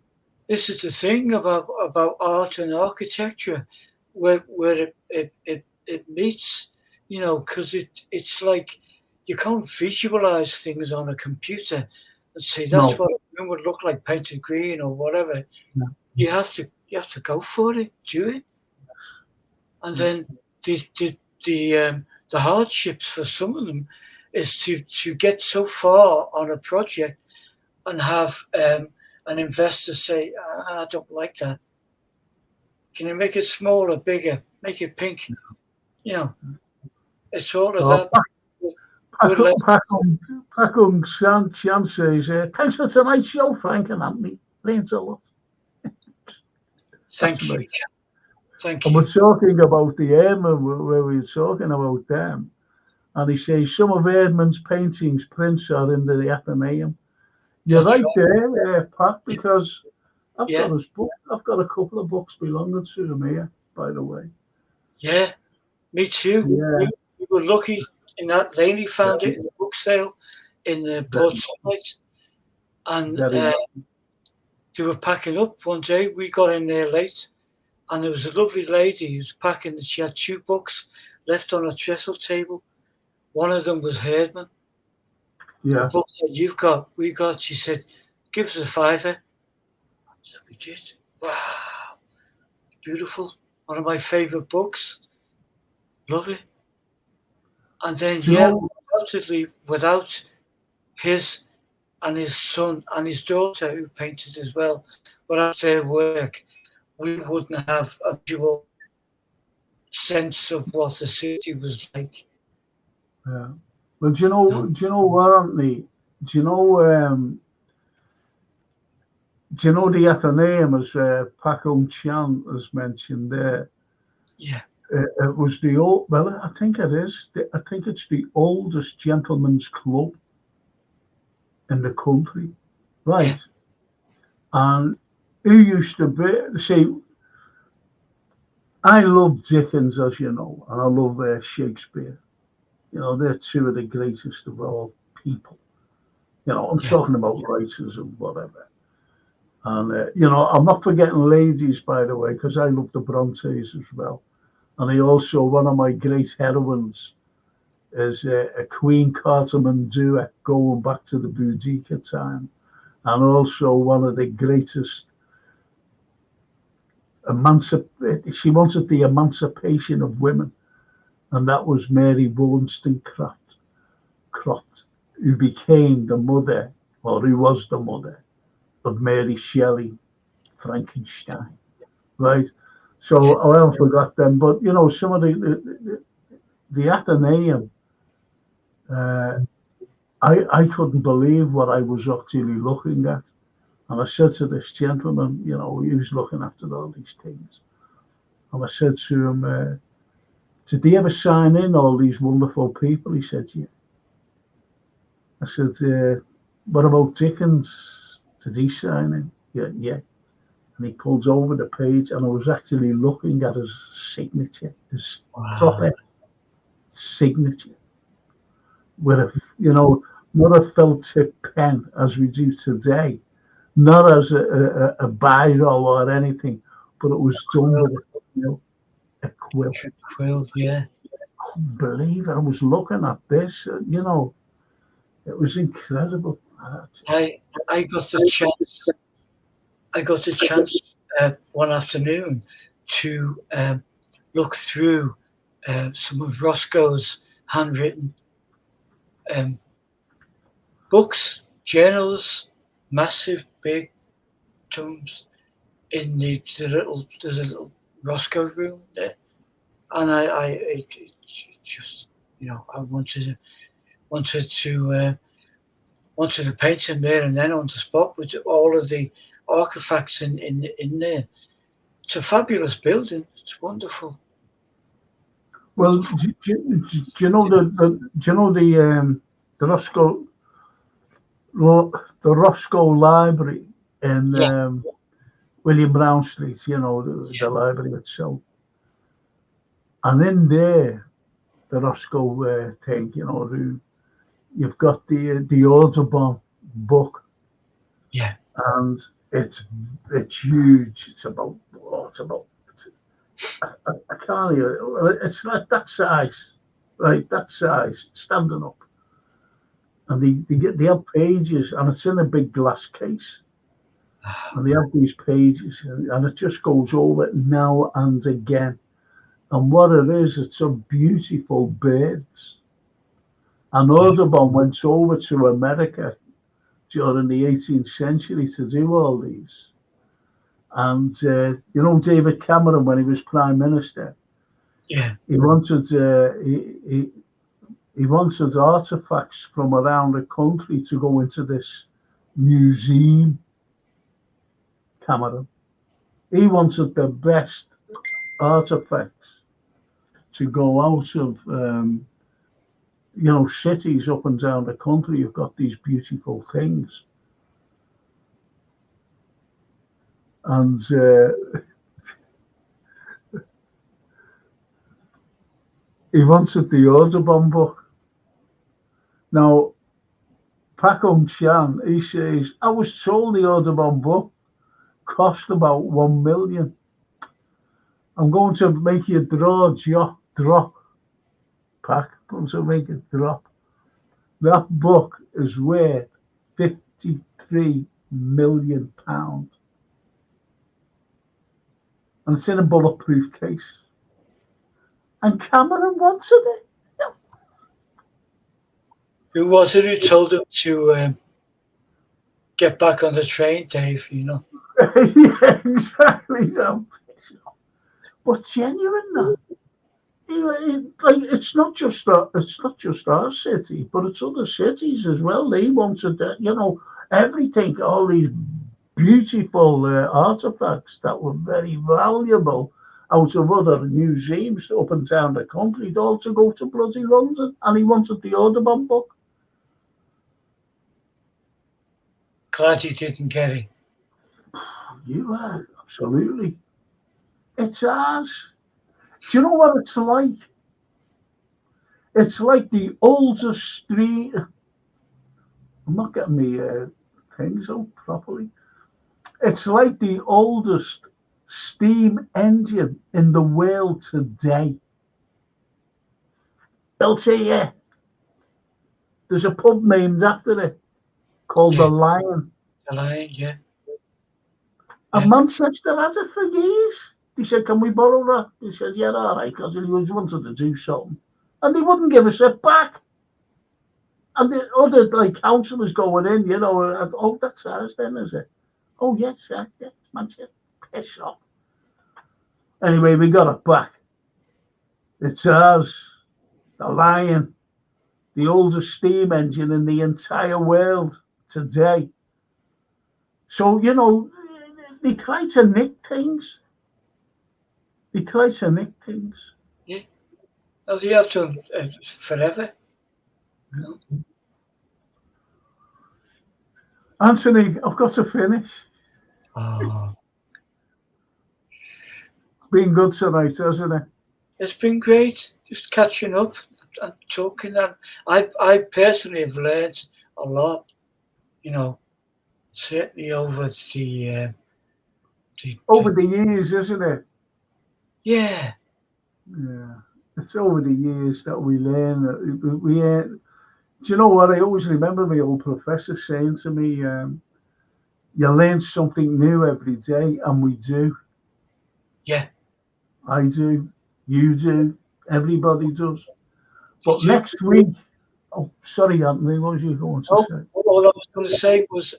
S2: This is the thing about art and architecture, where it meets, because it's like you can't visualize things on a computer and say that's what a room would look like painted green or whatever.
S1: No.
S2: You have to go for it, do it. And then the hardships for some of them is to get so far on a project and have an investor say, I don't like that. Can you make it smaller, bigger, make it pink? It's all of that.
S1: Packung Chan says, thanks for tonight's show, Frank and Anthony. Learned a lot.
S2: Thank you. Thank you.
S1: And we're talking about the Erdman, where we were talking about them. And he says, some of Erdman's paintings, prints are in the FMAM. You're right there, Pat, because I've got his book. I've got a couple of books belonging to him here, by the way.
S2: Yeah, me too.
S1: Yeah.
S2: We were lucky in that Laney found it in the book sale in the Port Sunlight. And they were packing up one day. We got in there late, and there was a lovely lady who was packing, and she had 2 books left on a trestle table. One of them was Herdman.
S1: Yeah.
S2: The book that we got, she said, give us a £5. So we did. Wow. Beautiful. One of my favourite books. Love it. And then,
S1: Do you
S2: yeah,
S1: know?
S2: undoubtedly, without his and his son and his daughter, who painted as well, without their work, we wouldn't have a visual sense of what the city was like.
S1: Yeah. Well,
S2: No?
S1: do you know what, Anthony? Do you know? Do you know the Athenaeum, as Paco Chan has mentioned there?
S2: Yeah.
S1: It was the old. Well, I think it is. I think it's the oldest gentlemen's club in the country, right? And who used to be? See, I love Dickens, as you know, and I love Shakespeare. You know, they're two of the greatest of all people. You know, I'm
S2: Yeah.
S1: talking about writers and whatever. And, you know, I'm not forgetting ladies, by the way, because I love the Brontes as well. And he also, one of my great heroines is a Queen Carterman duet going back to the Boudica time. And also one of the greatest she wanted the emancipation of women. And that was Mary Wollstonecraft, who became the mother, or who was the mother of Mary Shelley, Frankenstein, right? So I haven't forgot them, but you know, some of the Athenaeum, I couldn't believe what I was actually looking at, and I said to this gentleman, you know, he was looking after all these things, and I said to him, "Did they ever sign in all these wonderful people?" He said, "Yeah." I said, "What about Dickens? Did he sign in?" "Yeah, yeah." And he pulls over the page, and I was actually looking at his signature, his proper signature, with you know, not a felt tip pen as we do today, not as a biro or anything, but it was done with a quill.
S2: Quill, yeah.
S1: I couldn't believe it. I was looking at this, you know, it was incredible.
S2: I got the chance. I got the chance one afternoon to look through some of Roscoe's handwritten books, journals, massive big tomes in there's a little Roscoe room there, and it just, you know, I wanted to paint him there and then on the spot with all of the artifacts in there. It's a fabulous building. It's wonderful.
S1: Well,
S2: Wonderful.
S1: do you know the Roscoe Library in
S2: Yeah,
S1: William Brown Street? You know, the library itself, and in there, the Roscoe thing. You know, you've got the Audubon book,
S2: yeah,
S1: and it's huge. I can't even. It's like that size, right? That size, standing up. And they have pages, and it's in a big glass case, and they have these pages, and it just goes over it now and again. And what it is, it's some beautiful birds. And Audubon went over to America during the 18th century to do all these. And you know, David Cameron, when he was prime minister,
S2: yeah,
S1: he wanted he wanted artifacts from around the country to go into this museum. Cameron, he wanted the best artifacts to go out of you know, cities up and down the country. You've got these beautiful things, and he wanted the Audubon book. Now, Paco Chan, he says, I was told the Audubon book cost about 1 million. I'm going to make you drop, Pac. I'm going to make it drop. That book is worth £53 million. and it's in a bulletproof case. And Cameron wanted it.
S2: Who was it who told him to get back on the train, Dave? You know.
S1: Yeah, exactly. But genuine, that. Like, it's not just our city, but it's other cities as well. They wanted that, everything, all these beautiful artifacts that were very valuable out of other museums up and down the country, all to go to bloody London, and he wanted the Audubon book.
S2: Glad he didn't get it.
S1: You are, absolutely. It's ours. Do you know what it's like? It's like the oldest street. I'm not getting my things out properly. It's like the oldest steam engine in the world today. They'll say, yeah, there's a pub named after it called The Lion.
S2: The Lion, yeah.
S1: And Manchester had it for years. They said, can we borrow that? He said, yeah, all right, because he always wanted to do something. And they wouldn't give us it back. And the other councillors going in, oh, that's ours then, is it? Oh, yes, sir, yes, Manchester, piss off. Anyway, we got it back. It's ours, The Lion, the oldest steam engine in the entire world today. So, they try to nick things.
S2: Yeah. Oh, you have to forever.
S1: Anthony, I've got to finish.
S2: Oh.
S1: It's been good tonight, hasn't it?
S2: It's been great, just catching up and talking. And I personally have learned a lot, certainly over the
S1: years, isn't it?
S2: Yeah.
S1: Yeah, it's over the years that we learn. Do you know what? I always remember my old professor saying to me, you learn something new every day, and we do.
S2: Yeah.
S1: I do. You do. Everybody does. But next week, sorry, Anthony, what was you going to say?
S2: All I was going to say was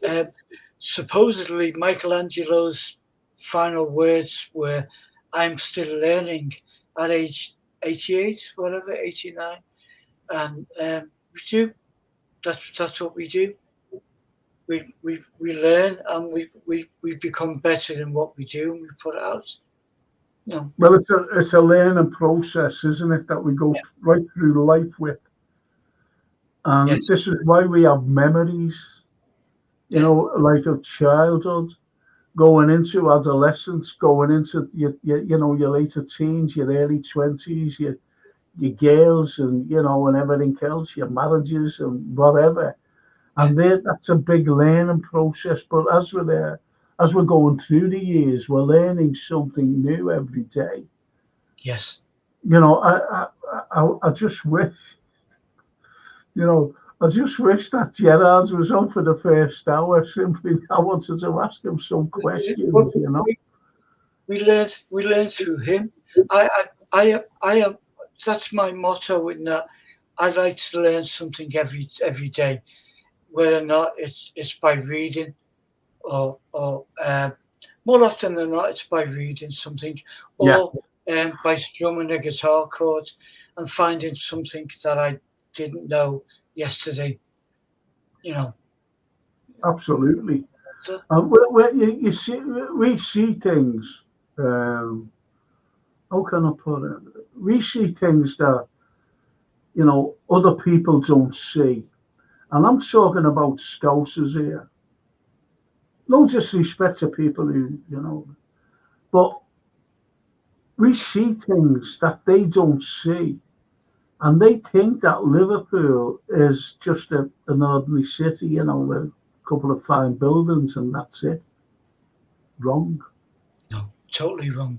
S2: supposedly Michelangelo's final words were, I'm still learning at age 88, whatever, 89. And we do. That's what we do. We learn and we become better than what we do, and we put it out.
S1: Well, it's a learning process, isn't it, that we go right through life with. And this is why we have memories, like of childhood, going into adolescence, going into your later teens, your early 20s, your girls, and and everything else, your marriages and whatever. And that's a big learning process. But as we're going through the years, we're learning something new every day.
S2: Yes.
S1: I just wish, that Gerard was on for the first hour. Simply, I wanted to ask him some questions.
S2: We learned through him. I am. That's my motto. In that, I like to learn something every day, whether or not it's by reading, or more often than not, it's by reading something, or by strumming a guitar chord and finding something that I didn't know yesterday.
S1: Absolutely. You see, we see things. How can I put it? We see things that other people don't see, and I'm talking about Scousers here. No disrespect to people who but we see things that they don't see, and they think that Liverpool is just an ordinary city, with a couple of fine buildings, and that's it. Wrong.
S2: No, totally wrong.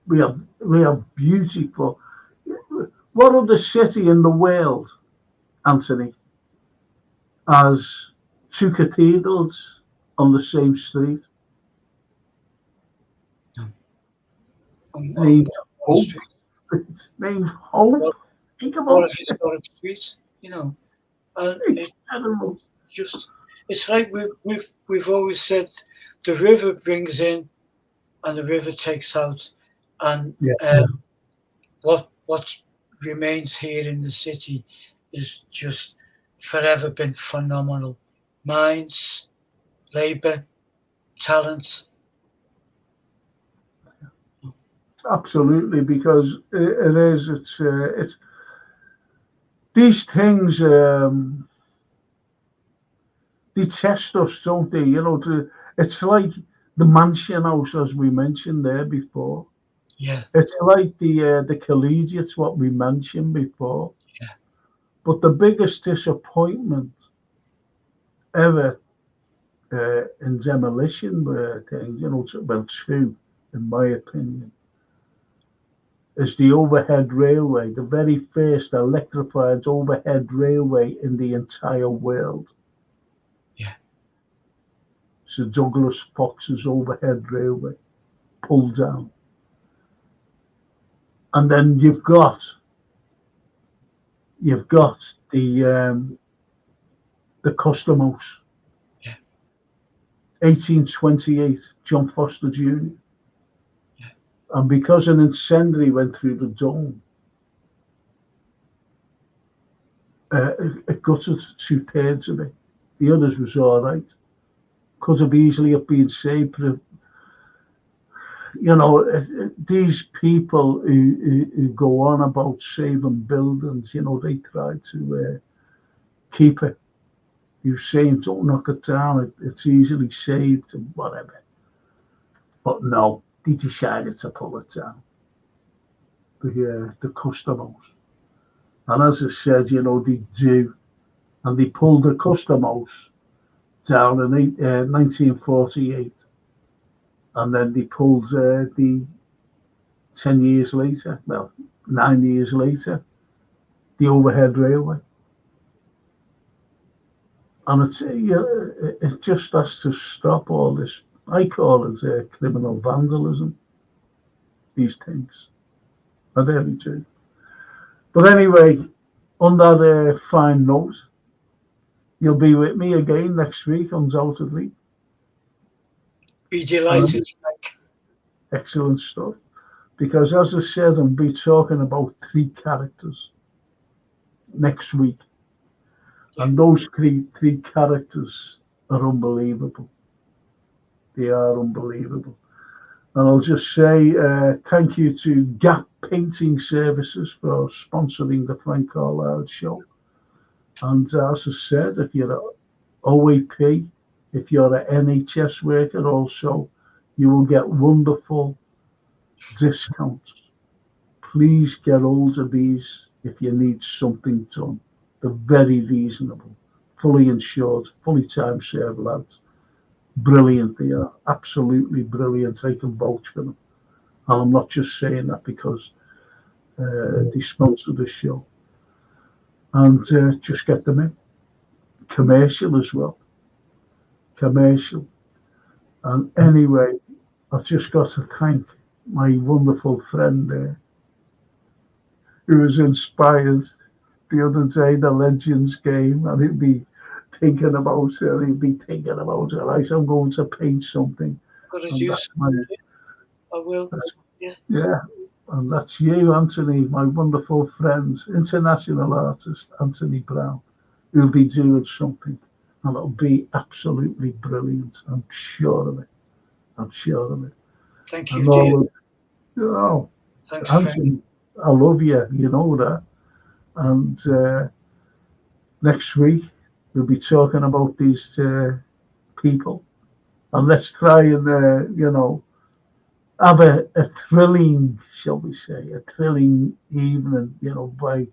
S1: We are beautiful. What other city in the world, Anthony, has two cathedrals on the same street?
S2: No.
S1: named Hope. It's named Hope. Think
S2: What
S1: about
S2: a historic street, you know. And
S1: it. Incredible.
S2: it's like we've always said, the river brings in and the river takes out, and
S1: Yeah.
S2: what remains here in the city is just forever been phenomenal. Minds, labour, talent.
S1: Absolutely, because it is. It's these things. They test us, don't they? You know, it's like the Mansion House, as we mentioned there before.
S2: Yeah,
S1: It's like the collegiates, what we mentioned before.
S2: yeah,
S1: But the biggest disappointment ever in demolition thing, you know, well, two, in my opinion, is the overhead railway, the very first electrified overhead railway in the entire world.
S2: yeah.
S1: Sir Douglas Fox's overhead railway pulled down. And then you've got the custom house.
S2: Yeah.
S1: 1828, John Foster Jr.
S2: Yeah.
S1: And because an incendiary went through the dome, it gutted 2/3 of it. The others was all right. Could have easily have been saved, but you know, these people who go on about saving buildings, you know, they try to keep it. You're saying don't knock it down, it's easily saved and whatever. But no, they decided to pull it down. The custom house. And as I said, you know, they do. And they pulled the custom house down in 1948. And then they pulled the 10 years later, well, 9 years later, the overhead railway. And it just has to stop all this. I call it criminal vandalism, these things. I really do. But anyway, on that fine note, you'll be with me again next week, undoubtedly.
S2: Be delighted.
S1: Excellent stuff. Because as I said, I'm be talking about three characters next week. And those three characters are unbelievable. They are unbelievable. And I'll just say thank you to Gap Painting Services for sponsoring the Frank Carlyle Show. And as I said, if you're an OAP, if you're an NHS worker also, you will get wonderful discounts. Please get hold of these if you need something done. They're very reasonable, fully insured, fully time served lads. Brilliant they are, absolutely brilliant. I can vouch for them. And I'm not just saying that because they sponsor the show. And just get them in. Commercial as well. Commercial. And anyway, I've just got to thank my wonderful friend there who was inspired the other day, the Legends game, and he'd be thinking about her, I said, I'm going to paint something.
S2: Got to do something. I will.
S1: Yeah, and that's you, Anthony, my wonderful friend, international artist, Anthony Brown, who'll be doing something, and it'll be absolutely brilliant. I'm sure of it.
S2: Thank you, dear.
S1: You know,
S2: thanks,
S1: Anthony,
S2: Frank.
S1: I love you, you know that. And next week, we'll be talking about these people. And let's try and, have a thrilling, shall we say, a thrilling evening, by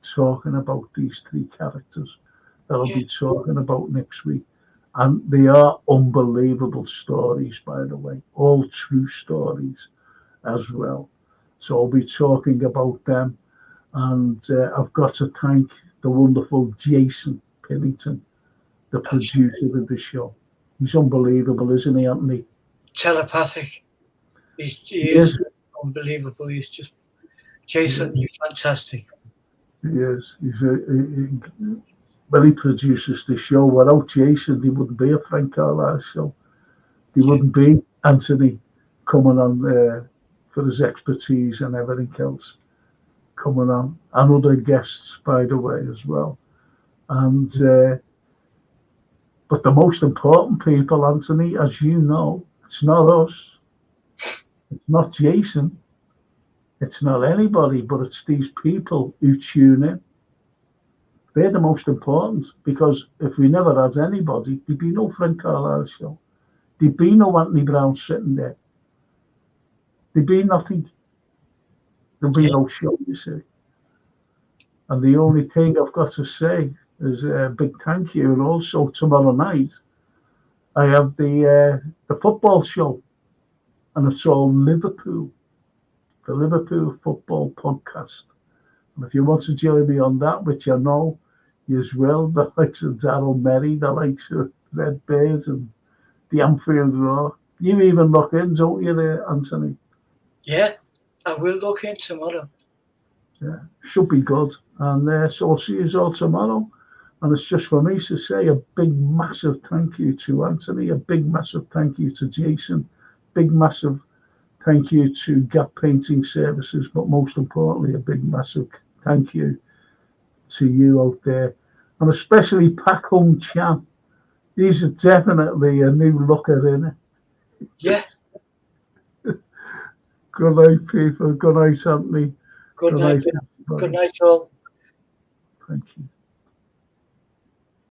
S1: talking about these three characters that I'll be talking about next week. And they are unbelievable stories, by the way, all true stories as well. So I'll be talking about them. And I've got to thank the wonderful Jason Pillington, the producer of the show. He's unbelievable, isn't he, Anthony?
S2: Telepathic. He
S1: is.
S2: unbelievable. He's just Jason. You're fantastic.
S1: He is. When he produces the show, without Jason, there wouldn't be a Frank Carlyle Show. There wouldn't be Anthony coming on for his expertise and everything else coming on, and other guests, by the way, as well. And but the most important people, Anthony, as you know, it's not us, it's not Jason, it's not anybody, but it's these people who tune in. They're the most important, because if we never had anybody, there'd be no Frank Carlyle Show. There'd be no Anthony Brown sitting there. There'd be nothing. There'd be no show, you see. And the only thing I've got to say is a big thank you. And also tomorrow night, I have the football show, and it's all Liverpool, the Liverpool Football Podcast. And if you want to join me on that, which I know you as well, the likes of Daryl Merry, the likes of Red Bird and the Anfield Roar. You even look in, don't you, there, Anthony?
S2: Yeah, I will look in tomorrow.
S1: Yeah, should be good. And so I'll see you all tomorrow. And it's just for me to say a big, massive thank you to Anthony, a big, massive thank you to Jason, big, massive thank you to Gap Painting Services, but most importantly, a big, massive thank you to you out there, and especially Pack Home Chan. These are definitely a new looker, innit?
S2: Yeah.
S1: Good night, people. Good night, Anthony.
S2: Good night. Good night, all.
S1: Thank you.